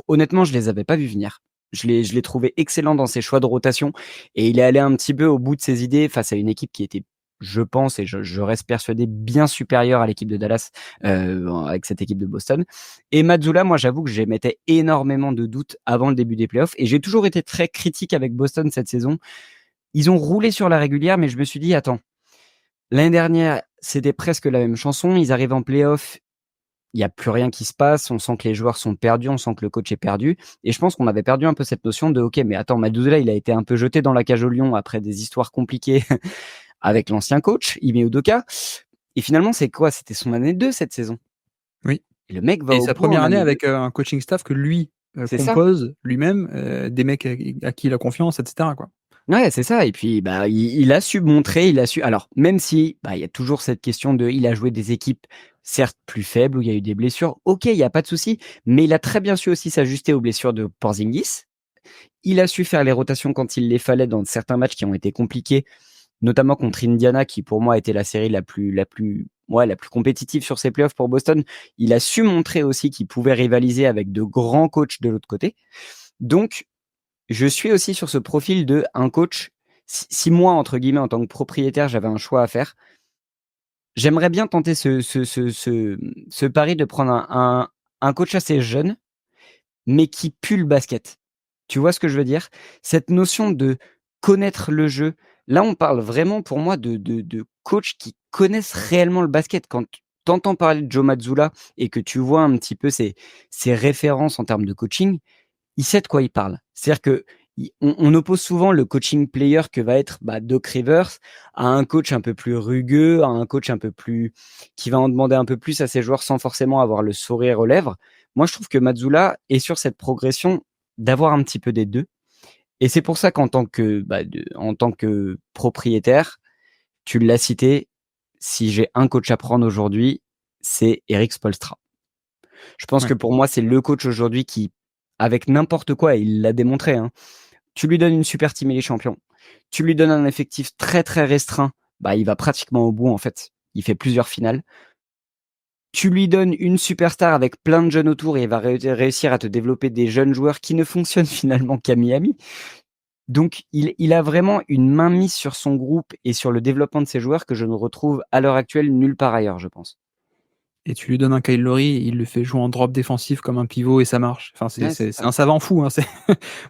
Honnêtement, je les avais pas vus venir. Je l'ai trouvé excellent dans ses choix de rotation et il est allé un petit peu au bout de ses idées face à une équipe qui était, je pense et je reste persuadé, bien supérieure à l'équipe de Dallas, avec cette équipe de Boston. Et Mazzulla, moi, j'avoue que j'émettais énormément de doutes avant le début des playoffs et j'ai toujours été très critique avec Boston cette saison. Ils ont roulé sur la régulière, mais je me suis dit: «Attends, l'année dernière, c'était presque la même chanson. Ils arrivent en playoff, il y a plus rien qui se passe. On sent que les joueurs sont perdus, on sent que le coach est perdu» et je pense qu'on avait perdu un peu cette notion de: «OK, mais attends, Maddou il a été un peu jeté dans la cage au lion après des histoires compliquées avec l'ancien coach, Ime Udoka et finalement, c'est quoi? C'était son année 2 cette saison oui et le mec va et au sa bout première en année année 2. avec, un coaching staff que lui, C'est ça. compose lui-même, des mecs à qui il a confiance et cetera, quoi. Ouais, c'est ça et puis, bah, il a su montrer, il a su alors même si, bah, il y a toujours cette question de il a joué des équipes certes plus faibles où il y a eu des blessures. OK, il y a pas de souci, mais il a très bien su aussi s'ajuster aux blessures de Porzingis. Il a su faire les rotations quand il les fallait dans certains matchs qui ont été compliqués, notamment contre Indiana qui pour moi était la série la plus ouais, la plus compétitive sur ces playoffs pour Boston. Il a su montrer aussi qu'il pouvait rivaliser avec de grands coachs de l'autre côté. Donc, je suis aussi sur ce profil de un coach. Si moi, entre guillemets, en tant que propriétaire, j'avais un choix à faire, j'aimerais bien tenter ce pari de prendre un coach assez jeune, mais qui pue le basket. Tu vois ce que je veux dire? Cette notion de connaître le jeu. Là, on parle vraiment pour moi de coachs qui connaissent réellement le basket. Quand tu entends parler de Joe Mazzulla et que tu vois un petit peu ses références en termes de coaching, il sait de quoi il parle. C'est-à-dire que on oppose souvent le coaching player que va être Doc Rivers à un coach un peu plus rugueux, à un coach un peu plus qui va en demander un peu plus à ses joueurs sans forcément avoir le sourire aux lèvres. Moi, je trouve que Mazzulla est sur cette progression d'avoir un petit peu des deux. Et c'est pour ça qu'en tant que en tant que propriétaire, tu l'as cité, si j'ai un coach à prendre aujourd'hui, c'est Eric Spoelstra. Je pense que Ouais. pour moi, c'est le coach aujourd'hui qui, avec n'importe quoi, et il l'a démontré, hein, tu lui donnes une super team et les champions. Tu lui donnes un effectif très très restreint, il va pratiquement au bout en fait. Il fait plusieurs finales. Tu lui donnes une superstar avec plein de jeunes autour et il va réussir à te développer des jeunes joueurs qui ne fonctionnent finalement qu'à Miami. Donc il a vraiment une mainmise sur son groupe et sur le développement de ses joueurs que je ne retrouve à l'heure actuelle nulle part ailleurs, je pense. Et tu lui donnes un Kyle Lowry, il le fait jouer en drop défensif comme un pivot et ça marche. Enfin, c'est Ouais, c'est c'est c'est ça. un savant fou, hein, c'est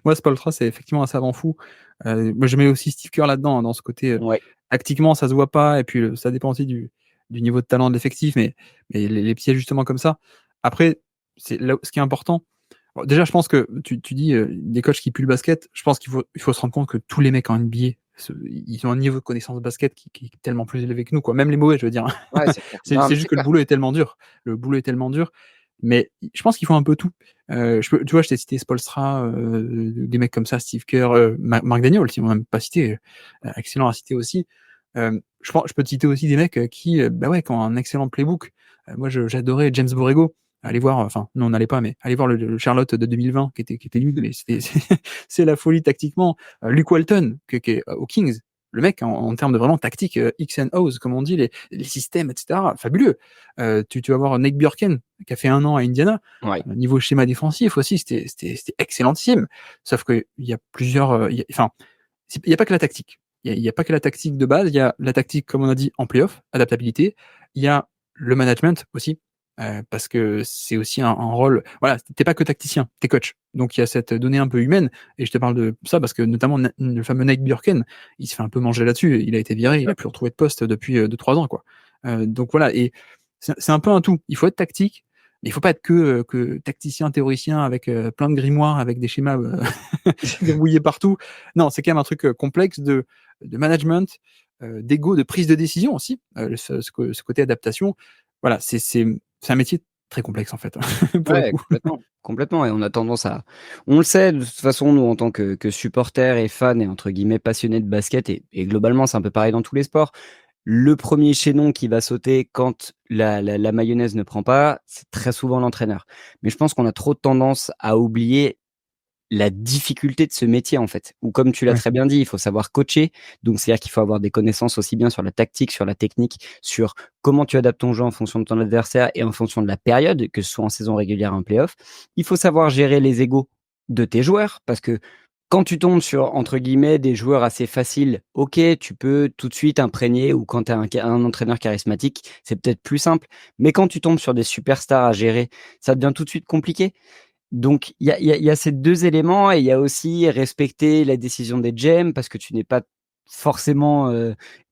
moi, Spoelstra, c'est effectivement un savant fou. Moi, je mets aussi Steve Kerr là-dedans, hein, dans ce côté, Ouais. tactiquement, ça se voit pas et puis, ça dépend aussi du niveau de talent de l'effectif, mais les petits ajustements comme ça. Après, c'est là où ce qui est important. Bon, déjà, je pense que tu dis, des coachs qui puent le basket, je pense qu'il faut se rendre compte que tous les mecs en NBA, ils ont un niveau de connaissance de basket qui est tellement plus élevé que nous, quoi. Même les mauvais, je veux dire. Ouais, c'est clair. C'est Non, mais c'est juste c'est que le clair. boulot est tellement dur. Le boulot est tellement dur, mais je pense qu'il faut un peu tout. Tu vois, je t'ai cité Spoelstra, des mecs comme ça, Steve Kerr, Mark Daniel, si on n'a même pas cité, excellent à citer aussi. Je peux te citer aussi des mecs, qui, ouais, qui ont un excellent playbook. Moi, j'adorais James Borrego. Allez voir, enfin, nous on n'allait pas, mais allez voir le Charlotte de 2020 qui était nul, mais c'est la folie tactiquement. Luke Walton, qui est aux Kings, le mec en termes de vraiment tactique, X and O's, comme on dit, les systèmes, etc., fabuleux. Tu vas voir Nate Bjorken, qui a fait 1 an à Indiana. Ouais. Niveau schéma défensif aussi, c'était excellentissime. Sauf qu'il y a plusieurs, enfin, il n'y a pas que la tactique. Il y a pas que la tactique de base, il y a la tactique, comme on a dit, en playoff, adaptabilité. Il y a le management aussi, parce que c'est aussi un rôle. Voilà, t'es pas que tacticien, t'es coach. Donc il y a cette donnée un peu humaine. Et je te parle de ça parce que notamment le fameux Nate Bjorken, il se fait un peu manger là-dessus. Il a été viré, il a plus retrouvé de poste depuis 2-3 ans, quoi. Donc voilà, et c'est un peu un tout. Il faut être tactique, mais il faut pas être que tacticien, théoricien avec plein de grimoires, avec des schémas verrouillés partout. Non, c'est quand même un truc complexe de management, d'ego, de prise de décision aussi, ce côté adaptation. Voilà, c'est un métier très complexe en fait, pour le Ouais, coup. complètement, complètement et on a tendance à on le sait de toute façon, nous, en tant que supporters et fans et entre guillemets «passionnés» de basket et globalement, c'est un peu pareil dans tous les sports. Le premier chaînon qui va sauter quand la mayonnaise ne prend pas, c'est très souvent l'entraîneur. Mais je pense qu'on a trop tendance à oublier la difficulté de ce métier, en fait. Ou comme tu l'as Ouais, très bien dit, il faut savoir coacher. Donc, c'est-à-dire qu'il faut avoir des connaissances aussi bien sur la tactique, sur la technique, sur comment tu adaptes ton jeu en fonction de ton adversaire et en fonction de la période, que ce soit en saison régulière, en playoff. Il faut savoir gérer les égos de tes joueurs parce que quand tu tombes sur, entre guillemets, des joueurs assez faciles, OK, tu peux tout de suite imprégner ou quand tu as un entraîneur charismatique, c'est peut-être plus simple. Mais quand tu tombes sur des superstars à gérer, ça devient tout de suite compliqué. Donc il y a ces 2 éléments et il y a aussi respecter la décision des GM parce que tu n'es pas forcément,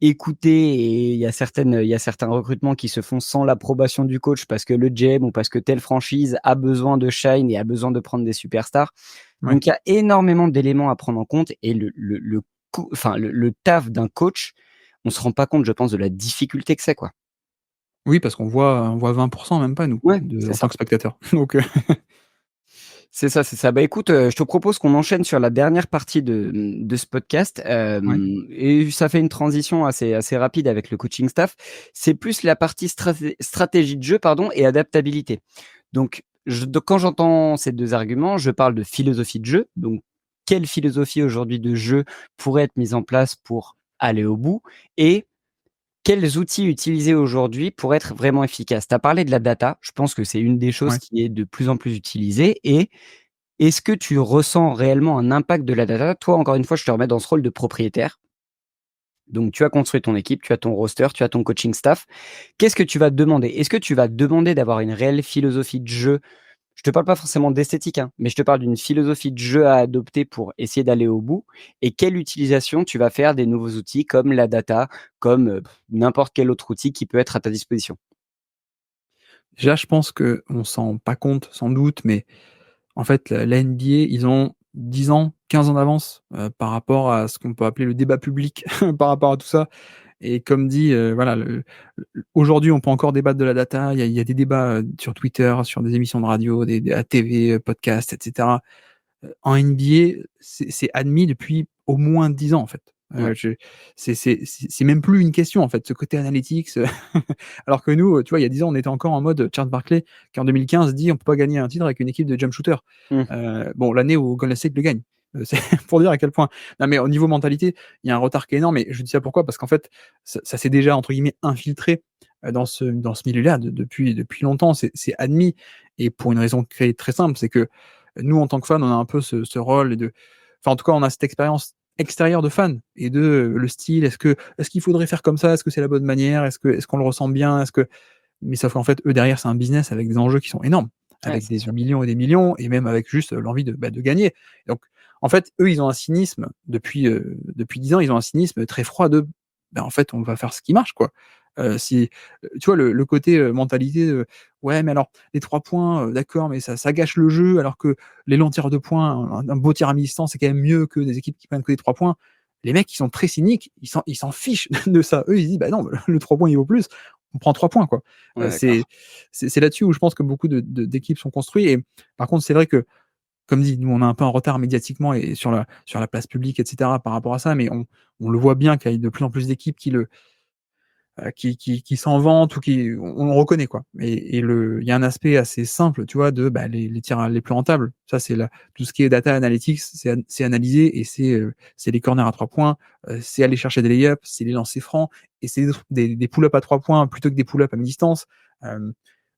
écouté et il y a certains recrutements qui se font sans l'approbation du coach parce que le GM ou parce que telle franchise a besoin de shine et a besoin de prendre des superstars. ouais. Donc il y a énormément d'éléments à prendre en compte et le taf d'un coach, on se rend pas compte, je pense, de la difficulté que c'est, quoi. Oui, parce qu'on voit 20 même pas nous, Ouais, c'est en tant ça. que spectateur. Donc C'est ça, c'est ça. Bah, écoute, je te propose qu'on enchaîne sur la dernière partie de ce podcast, ouais, et ça fait une transition assez rapide avec le coaching staff. C'est plus la partie stratégie de jeu, pardon, et adaptabilité. Donc quand j'entends ces 2 arguments, je parle de philosophie de jeu. Donc quelle philosophie aujourd'hui de jeu pourrait être mise en place pour aller au bout? Et Quels outils utiliser aujourd'hui pour être vraiment efficace? Tu as parlé de la data, je pense que c'est une des choses Ouais. qui est de plus en plus utilisée et est-ce que tu ressens réellement un impact de la data? Toi, encore une fois, je te remets dans ce rôle de propriétaire. Donc tu as construit ton équipe, tu as ton roster, tu as ton coaching staff. Qu'est-ce que tu vas demander? Est-ce que tu vas demander d'avoir une réelle philosophie de jeu? Je te parle pas forcément d'esthétique, hein, mais je te parle d'une philosophie de jeu à adopter pour essayer d'aller au bout et quelle utilisation tu vas faire des nouveaux outils comme la data, comme, n'importe quel autre outil qui peut être à ta disposition? Déjà, je pense qu'on s'en rend pas compte sans doute, mais en fait, la NBA, ils ont 10 ans, 15 ans d'avance, par rapport à ce qu'on peut appeler le débat public par rapport à tout ça. Et comme dit, voilà, aujourd'hui, on peut encore débattre de la data. Il y a des débats, sur Twitter, sur des émissions de radio, des à la TV, podcasts et cetera. En NBA, c'est admis depuis au moins 10 ans, en fait. Ouais. Je c'est même plus une question, en fait, ce côté analytics, alors que nous, tu vois, il y a 10 ans, on était encore en mode Charles Barkley qui en 2015 dit: «On peut pas gagner un titre avec une équipe de jump shooters». Mmh. Bon, l'année où Golden State le gagne, c'est pour dire à quel point non, mais au niveau mentalité, il y a un retard qui est énorme et je dis ça pourquoi? Parce qu'en fait, ça s'est déjà entre guillemets «infiltré», dans ce milieu-là depuis longtemps. C'est admis et pour une raison très simple, c'est que nous, en tant que fans, on a un peu ce rôle de enfin, en tout cas, on a cette expérience extérieure de fan et de, le style. Est-ce qu'il faudrait faire comme ça? Est-ce que c'est la bonne manière? Est-ce qu'on le ressent bien? Est-ce que mais sauf qu'en fait, eux, derrière, c'est un business avec des enjeux qui sont énormes, Ouais, avec c'est des sûr. millions et des millions et même avec juste, l'envie de gagner. Donc en fait, eux, ils ont un cynisme depuis 10 ans, ils ont un cynisme très froid de: «Ben, en fait, on va faire ce qui marche, quoi». Si, tu vois le côté, mentalité, «Ouais, mais alors les 3 points, d'accord, mais ça gâche le jeu alors que les longs tirs de points, un beau tir à mi-distance, c'est quand même mieux que des équipes qui prennent que des 3 points». Les mecs, ils sont très cyniques, ils s'en fichent de ça. Eux, ils disent: «Bah non, le 3 points, il vaut plus, on prend 3 points, quoi». Ouais, C'est d'accord. c'est là-dessus où je pense que beaucoup d'équipes sont construits et par contre, c'est vrai que, comme dit, nous, on a un peu un retard médiatiquement et sur la place publique et cetera par rapport à ça, mais on le voit bien qu'il y a de plus en plus d'équipes qui s'en vantent ou on le reconnaît, quoi. Et il y a un aspect assez simple, tu vois, de, bah, les tirs les plus rentables. Ça, c'est tout ce qui est data analytics, c'est analysé et c'est les corners à 3 points, c'est aller chercher des lay-ups, c'est les lancers francs et c'est des pull-ups à 3 points plutôt que des pull-ups à mi-distance. Hem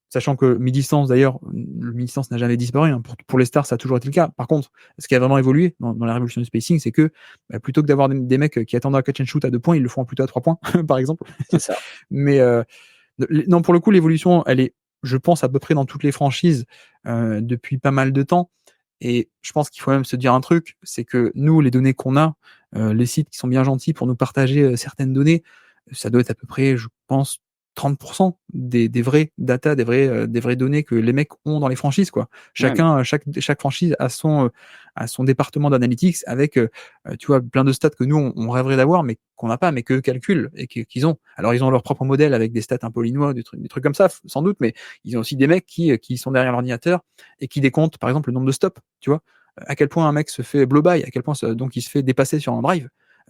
Sachant que mi-distance d'ailleurs, le mi-distance n'a jamais disparu, hein. Pour les stars, ça a toujours été le cas. Par contre, ce qui a vraiment évolué dans la révolution du spacing, c'est que, bah, plutôt que d'avoir des mecs qui attendent un catch and shoot à 2 points, ils le font plutôt à 3 points, par exemple. C'est ça. Mais, non, pour le coup, l'évolution, elle est, je pense, à peu près dans toutes les franchises, depuis pas mal de temps et je pense qu'il faut même se dire un truc, c'est que nous, les données qu'on a, les sites qui sont bien gentils pour nous partager, certaines données, ça doit être à peu près, je pense, 30 des vraies data, des vraies données que les mecs ont dans les franchises, quoi. Ouais, Chacun, chaque franchise a son département d'analytics avec, tu vois, plein de stats que nous, on rêverait d'avoir, mais qu'on n'a pas, mais qu'eux calculent et qu'ils ont. Alors ils ont leur propre modèle avec des stats un peu linois, des trucs comme ça, sans doute, mais ils ont aussi des mecs qui sont derrière l'ordinateur et qui décomptent, par exemple, le nombre de stops, tu vois? À quel point un mec se fait blow by, à quel point donc il se fait dépasser sur un drive.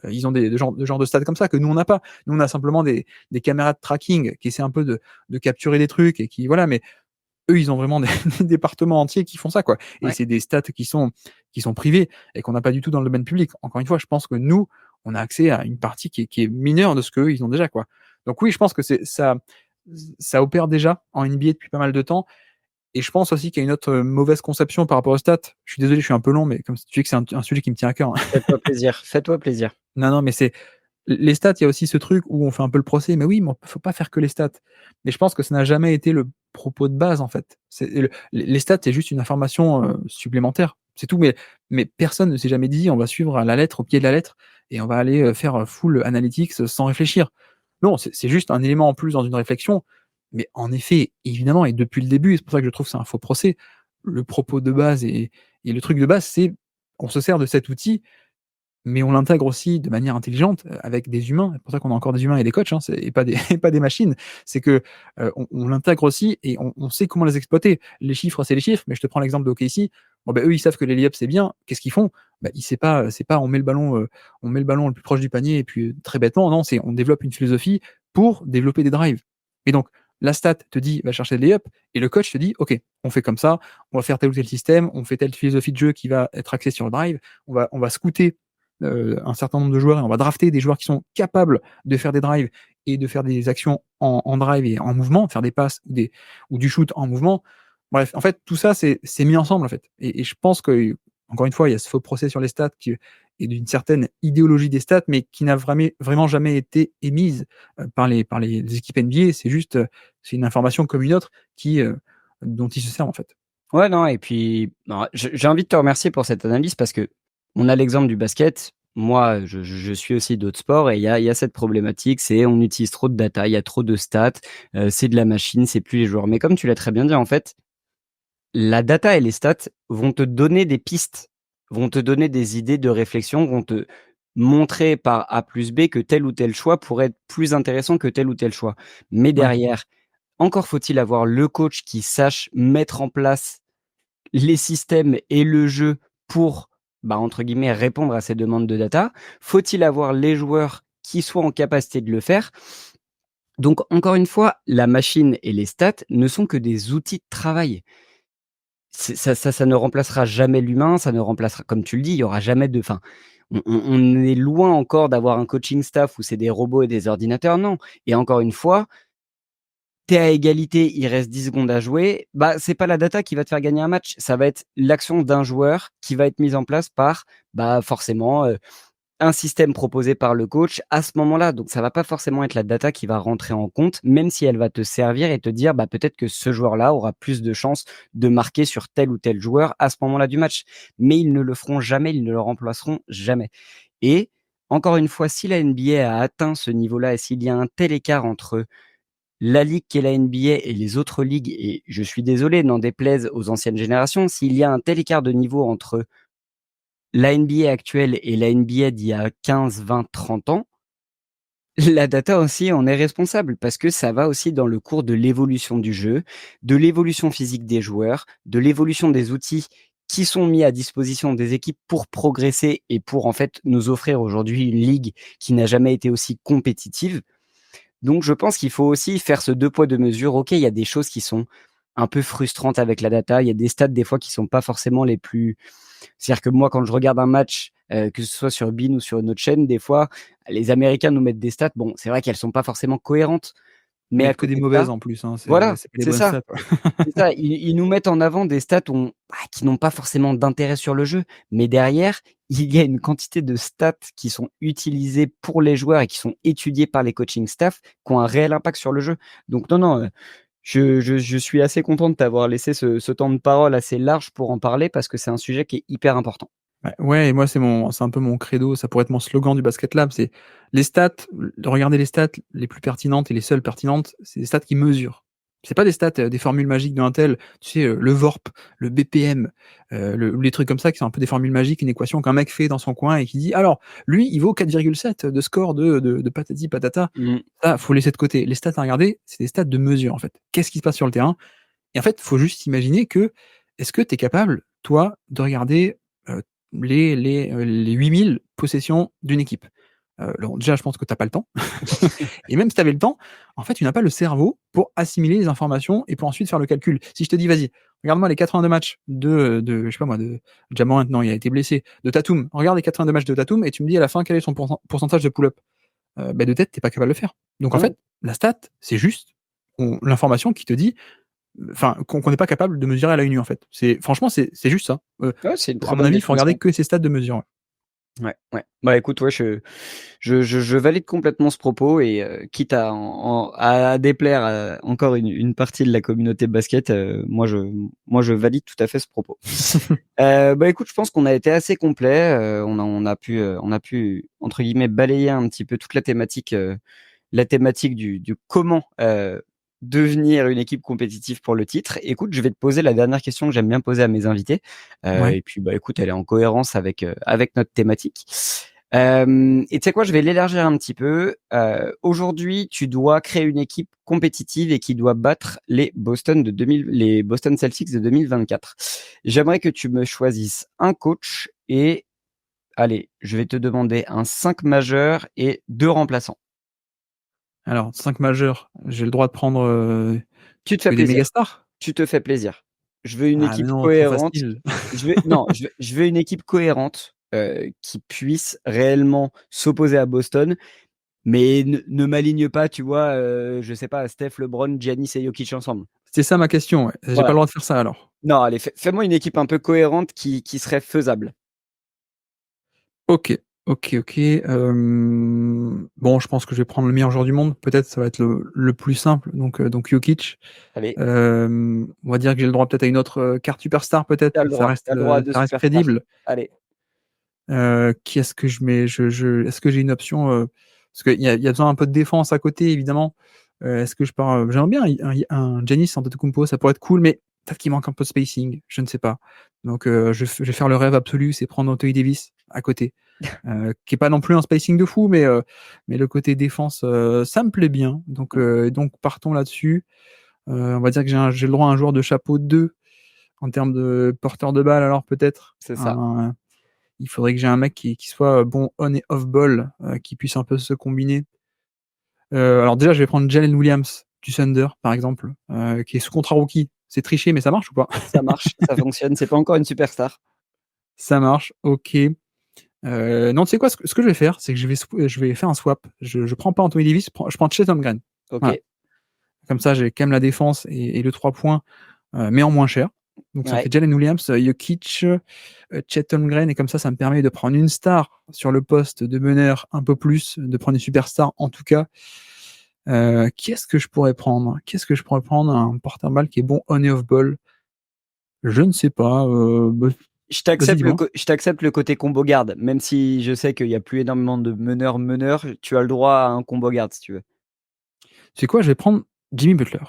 Ils ont de genre de stats comme ça que nous on n'a pas. Nous on a simplement des caméras de tracking qui essaient un peu de capturer des trucs et qui voilà, mais eux ils ont vraiment des des départements entiers qui font ça, quoi. Et ouais. c'est des stats qui sont privées et qu'on n'a pas du tout dans le domaine public. Encore une fois, je pense que nous, on a accès à une partie qui est mineure de ce qu'eux ils ont déjà, quoi. Donc oui, je pense que c'est ça opère déjà en NBA depuis pas mal de temps et je pense aussi qu'il y a une autre, mauvaise conception par rapport aux stats. Je suis désolé, je suis un peu long, mais comme tu dis que c'est un sujet qui me tient à cœur, hein. Fais-toi plaisir, fais-toi plaisir. Non, non, mais c'est les stats, il y a aussi ce truc où on fait un peu le procès, mais oui, mais faut pas faire que les stats. Mais je pense que ça n'a jamais été le propos de base, en fait. Les stats, c'est juste une information, supplémentaire, c'est tout, mais personne ne s'est jamais dit: «On va suivre à la lettre, au pied de la lettre et on va aller, faire, full analytics, sans réfléchir». Non, c'est juste un élément en plus dans une réflexion, mais en effet, évidemment et depuis le début, et c'est pour ça que je trouve que c'est un faux procès, le propos de base et le truc de base, c'est on se sert de cet outil mais on l'intègre aussi de manière intelligente, avec des humains. C'est pour ça qu'on a encore des humains et des coachs, hein, et pas des et pas des machines. C'est que, on l'intègre aussi et on sait comment les exploiter. Les chiffres, c'est les chiffres, mais je te prends l'exemple d'OKC. Bon, ben eux, ils savent que les lay c'est bien. Qu'est-ce qu'ils font? Bah, ils c'est pas on met le ballon le plus proche du panier et puis, très bêtement, non, c'est on développe une philosophie pour développer des drives. Et donc la stat te dit: «Va chercher le layup» et le coach te dit: «OK, on fait comme ça, on va faire tel ou tel système, on fait telle philosophie de jeu qui va être axée sur le drive, on va scouter un certain nombre de joueurs et on va drafter des joueurs qui sont capables de faire des drives et de faire des actions en drive et en mouvement, faire des passes ou du shoot en mouvement. Bref, en fait, tout ça, c'est mis ensemble, en fait. Et je pense que, encore une fois, il y a ce faux procès sur les stats qui est d'une certaine idéologie des stats, mais qui n'a vraiment jamais été émise par les équipes NBA. C'est juste, c'est une information comme une autre dont ils se servent, en fait. Ouais, non, et puis, non, j'ai envie de te remercier pour cette analyse parce que on a l'exemple du basket. Moi, je suis aussi d'autres sports et il y a cette problématique, c'est on utilise trop de data, il y a trop de stats, c'est de la machine, c'est plus les joueurs. Mais comme tu l'as très bien dit, en fait, la data et les stats vont te donner des pistes, vont te donner des idées de réflexion, vont te montrer par A plus B que tel ou tel choix pourrait être plus intéressant que tel ou tel choix. Mais Ouais. derrière, encore faut-il avoir le coach qui sache mettre en place les systèmes et le jeu pour, bah, entre guillemets, «répondre à ces demandes de data». Faut-il avoir les joueurs qui soient en capacité de le faire? Donc encore une fois, la machine et les stats ne sont que des outils de travail. C'est ça ne remplacera jamais l'humain, ça ne remplacera, comme tu le dis, il y aura jamais de, enfin, on est loin encore d'avoir un coaching staff où c'est des robots et des ordinateurs, non. Et encore une fois, tu es à égalité, il reste 10 secondes à jouer, bah, c'est pas la data qui va te faire gagner un match, ça va être l'action d'un joueur qui va être mise en place par, bah, forcément, un système proposé par le coach à ce moment-là. Donc ça va pas forcément être la data qui va rentrer en compte, même si elle va te servir et te dire, bah, peut-être que ce joueur-là aura plus de chances de marquer sur tel ou tel joueur à ce moment-là du match. Mais ils ne le feront jamais, ils ne le remplaceront jamais. Et encore une fois, si la NBA a atteint ce niveau-là et s'il y a un tel écart entre la ligue qu'est la NBA et les autres ligues, et je suis désolé, n'en déplaise aux anciennes générations, s'il y a un tel écart de niveau entre la NBA actuelle et la NBA d'il y a 15, 20, 30 ans, la data aussi en est responsable parce que ça va aussi dans le cours de l'évolution du jeu, de l'évolution physique des joueurs, de l'évolution des outils qui sont mis à disposition des équipes pour progresser et pour en fait nous offrir aujourd'hui une ligue qui n'a jamais été aussi compétitive. Donc je pense qu'il faut aussi faire ce 2 poids 2 mesures. OK, il y a des choses qui sont un peu frustrantes avec la data. Il y a des stats des fois qui sont pas forcément les plus, c'est-à-dire que moi quand je regarde un match, que ce soit sur beIN ou sur une autre chaîne, des fois, les Américains nous mettent des stats. Bon, c'est vrai qu'elles sont pas forcément cohérentes, Ils mais à mettent que des côté de mauvaises ça, en plus, hein, voilà, c'est pas les c'est bonnes ça. stats, ouais. C'est ça, ils nous mettent en avant des stats qui n'ont pas forcément d'intérêt sur le jeu, mais derrière, il y a une quantité de stats qui sont utilisées pour les joueurs et qui sont étudiées par les coaching staff, qui ont un réel impact sur le jeu. Donc non, non, je suis assez content de t'avoir laissé ce temps de parole assez large pour en parler parce que c'est un sujet qui est hyper important. Ouais, et moi, c'est un peu mon credo, ça pourrait être mon slogan du Basket Lab, c'est les stats, de regarder les stats les plus pertinentes et les seules pertinentes, c'est des stats qui mesurent. C'est pas des stats, des formules magiques d'un tel, tu sais, le VORP, le BPM, les trucs comme ça qui sont un peu des formules magiques, une équation qu'un mec fait dans son coin et qui dit: «Alors, lui, il vaut 4,7 de score de patati patata». Mmh. Ça, faut laisser de côté. Les stats à regarder, c'est des stats de mesure, en fait. Qu'est-ce qui se passe sur le terrain? Et en fait, faut juste imaginer que, est-ce que tu es capable, toi, de regarder, heu, les 8 000 possessions d'une équipe? Alors déjà, je pense que tu as pas le temps et même si tu avais le temps, en fait, tu n'as pas le cerveau pour assimiler les informations et pour ensuite faire le calcul. Si je te dis: «Vas-y, regarde-moi les 82 matchs de je sais pas moi, de Ja Morant», non, il a été blessé, de Tatum, regarde les 82 matchs de Tatum et tu me dis à la fin quel est son pourcentage de pull-up. Bah, de tête, tu es pas capable de le faire. Donc en Mmh. fait, la stat, c'est juste l'information qui te dit, enfin, qu'on n'est pas capable de mesurer à l'œil nu, en fait. Franchement, c'est juste ça. Ouais, c'est une À très mon bonne avis, il faut regarder définition. que ces stats de mesure, ouais. Ouais, ouais. Bah, écoute, ouais, je valide complètement ce propos et quitte à déplaire à encore une partie de la communauté basket, moi je valide tout à fait ce propos. Bah, écoute, je pense qu'on a été assez complet, on a pu entre guillemets «balayer» un petit peu toute la thématique du comment, devenir une équipe compétitive pour le titre. Écoute, je vais te poser la dernière question que j'aime bien poser à mes invités, Ouais. et puis, bah, écoute, elle est en cohérence avec notre thématique. Et tu sais quoi? Je vais l'élargir un petit peu. Aujourd'hui, tu dois créer une équipe compétitive et qui doit battre les Boston Celtics de 2024. J'aimerais que tu me choisisses un coach et allez, je vais te demander un 5 majeur et 2 remplaçants. Alors 5 majeurs, j'ai le droit de prendre, Tu te fais que des plaisir. méga stars? Tu te fais plaisir. Je veux une Ah mais équipe non, trop cohérente. facile. Je veux une équipe cohérente, qui puisse réellement s'opposer à Boston. Mais ne m'aligne pas, tu vois, je sais pas, Steph, LeBron, Giannis et Jokic ensemble. C'est ça ma question, ouais. J'ai pas Voilà. le droit de faire ça alors? Non, allez, fais-moi une équipe un peu cohérente qui serait faisable. OK, OK, OK, bon, je pense que je vais prendre le meilleur joueur du monde. Peut-être ça va être le plus simple, donc Jokic. Allez, On va dire que j'ai le droit peut-être à une autre, carte superstar peut-être? tu le droit, tu le droit à 2 Ça reste superstars. crédible. Allez. Qui est-ce que je mets? Est-ce que j'ai une option, parce qu'il y a besoin un peu de défense à côté évidemment. Est-ce que je pars, j'aimerais bien un Giannis Antetokounmpo, ça pourrait être cool, mais peut-être qu'il manque un peu de spacing, je ne sais pas. Donc je vais faire le rêve absolu, c'est prendre Anthony Davis à côté, qui est pas non plus un spacing de fou, mais le côté défense, ça me plaît bien. Donc partons là-dessus. On va dire que j'ai le droit à un joueur de chapeau 2 en termes de porteur de balle alors peut-être? C'est ça. Il faudrait que j'ai un mec qui soit bon on et off ball, qui puisse un peu se combiner. Alors déjà, je vais prendre Jalen Williams du Thunder, par exemple, qui est sous contrat rookie. C'est triché, mais ça marche ou pas? Ça marche, ça fonctionne. C'est pas encore une superstar. Ça marche, OK. Non, tu sais quoi? Ce que je vais faire, c'est que je vais faire un swap. Je prends pas Anthony Davis, je prends Chet Holmgren. Voilà. OK. Comme ça, j'ai quand même la défense et le 3 points, mais en moins cher. Donc ça Ouais. fait Jalen Williams, Jokic, Chet Holmgren et comme ça me permet de prendre une star sur le poste de meneur un peu plus, de prendre une superstar en tout cas. Qui est-ce que je pourrais prendre? Un porteur balle qui est bon on et off ball? Je ne sais pas, Je vas-y t'accepte dis-moi. je t'accepte le côté combo garde, même si je sais qu'il y a plus énormément de meneurs, tu as le droit à un combo garde si tu veux. Tu sais quoi? Je vais prendre Jimmy Butler.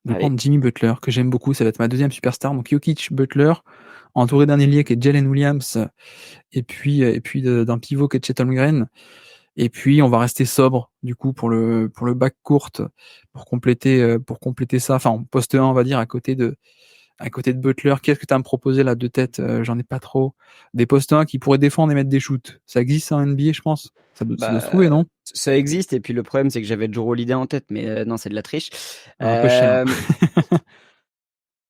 Je vais Allez, prendre Jimmy Butler que j'aime beaucoup, ça va être ma 2e superstar, donc Jokic, Butler, entouré d'un ailier qui est Jalen Williams et puis d'un pivot qui est Chet Holmgren. Et puis on va rester sobre du coup pour le back court pour compléter ça. Enfin en poste 1 on va dire à côté de Butler. Qu'est-ce que tu as à me proposer là de tête? J'en ai pas trop. Des postes 1 qui pourraient défendre et mettre des shoots. Ça existe en NBA je pense? Ça doit se bah, trouver non? ça existe et puis le problème, c'est que j'avais Jrue Holiday en tête, mais non, c'est de la triche. Un peu cher.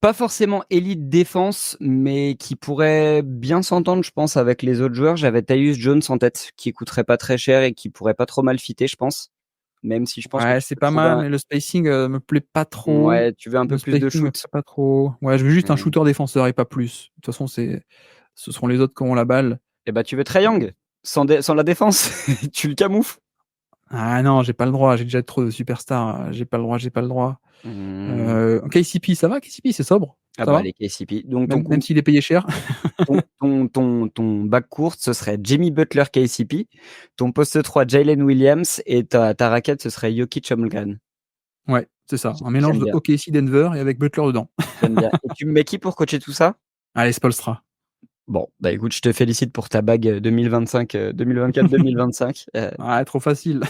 Pas forcément élite défense, mais qui pourrait bien s'entendre, je pense, avec les autres joueurs. J'avais Tyus Jones en tête, qui coûterait pas très cher et qui pourrait pas trop mal fitter, je pense. Même si je pense que Ouais, tu c'est peux pas trouver mal, un mais le spacing, me plaît pas trop. ouais, tu veux un Le peu plus de spacing me shoot. plaît pas trop. Ouais, je veux juste un Mmh. shooter défenseur et pas plus. De toute façon, ce seront les autres qui auront la balle. Et bah, tu veux Trae Young, sans la défense, tu le camoufles. Ah non, j'ai pas le droit, j'ai déjà trop de superstars, j'ai pas le droit. Mmh. KCP, ça va KCP, c'est sobre, Ah ça bah, va? les KCP. Donc Même s'il est payé cher. ton backcourt, ce serait Jimmy Butler, KCP. Ton poste 3, Jalen Williams et ta raquette, ce serait Jokic, Holmgren. Ouais, c'est ça, un mélange J'aime de bien, OKC Denver et avec Butler dedans. j'aime bien. Et tu me mets qui pour coacher tout ça? Allez, Spoelstra. Bon, bah, écoute, je te félicite pour ta bague, 2025, 2024-2025. Ah, trop facile.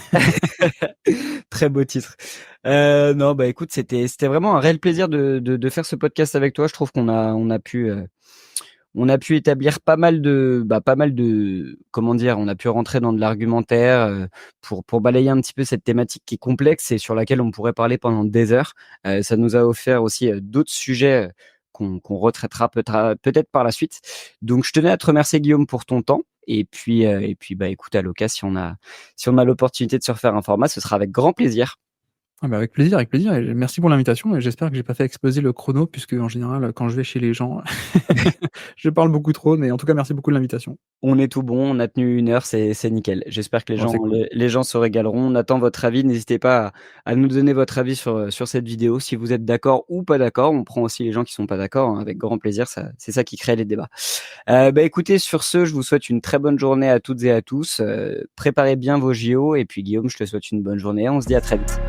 Très beau titre. Non, bah, écoute, c'était vraiment un réel plaisir de faire ce podcast avec toi. Je trouve on a pu établir pas mal de comment dire? On a pu rentrer dans de l'argumentaire, pour balayer un petit peu cette thématique qui est complexe et sur laquelle on pourrait parler pendant des heures. Ça nous a offert aussi, d'autres sujets, qu'on retraitera peut-être par la suite. Donc je tenais à te remercier Guillaume pour ton temps et puis, bah, écoute, à l'occasion, si on a l'opportunité de se refaire un format, ce sera avec grand plaisir. Ah bah, avec plaisir et merci pour l'invitation et j'espère que j'ai pas fait exploser le chrono puisque en général, quand je vais chez les gens, je parle beaucoup trop, mais en tout cas merci beaucoup de l'invitation. On est tout bon, on a tenu 1 heure, c'est nickel. J'espère que Bon, c'est cool. les gens se régaleront. On attend votre avis. N'hésitez pas à nous donner votre avis sur cette vidéo, si vous êtes d'accord ou pas d'accord. On prend aussi les gens qui sont pas d'accord, hein, avec grand plaisir. C'est ça qui crée les débats. Bah, écoutez, sur ce, je vous souhaite une très bonne journée à toutes et à tous. Préparez bien vos JO et puis Guillaume, je te souhaite une bonne journée. On se dit à très vite.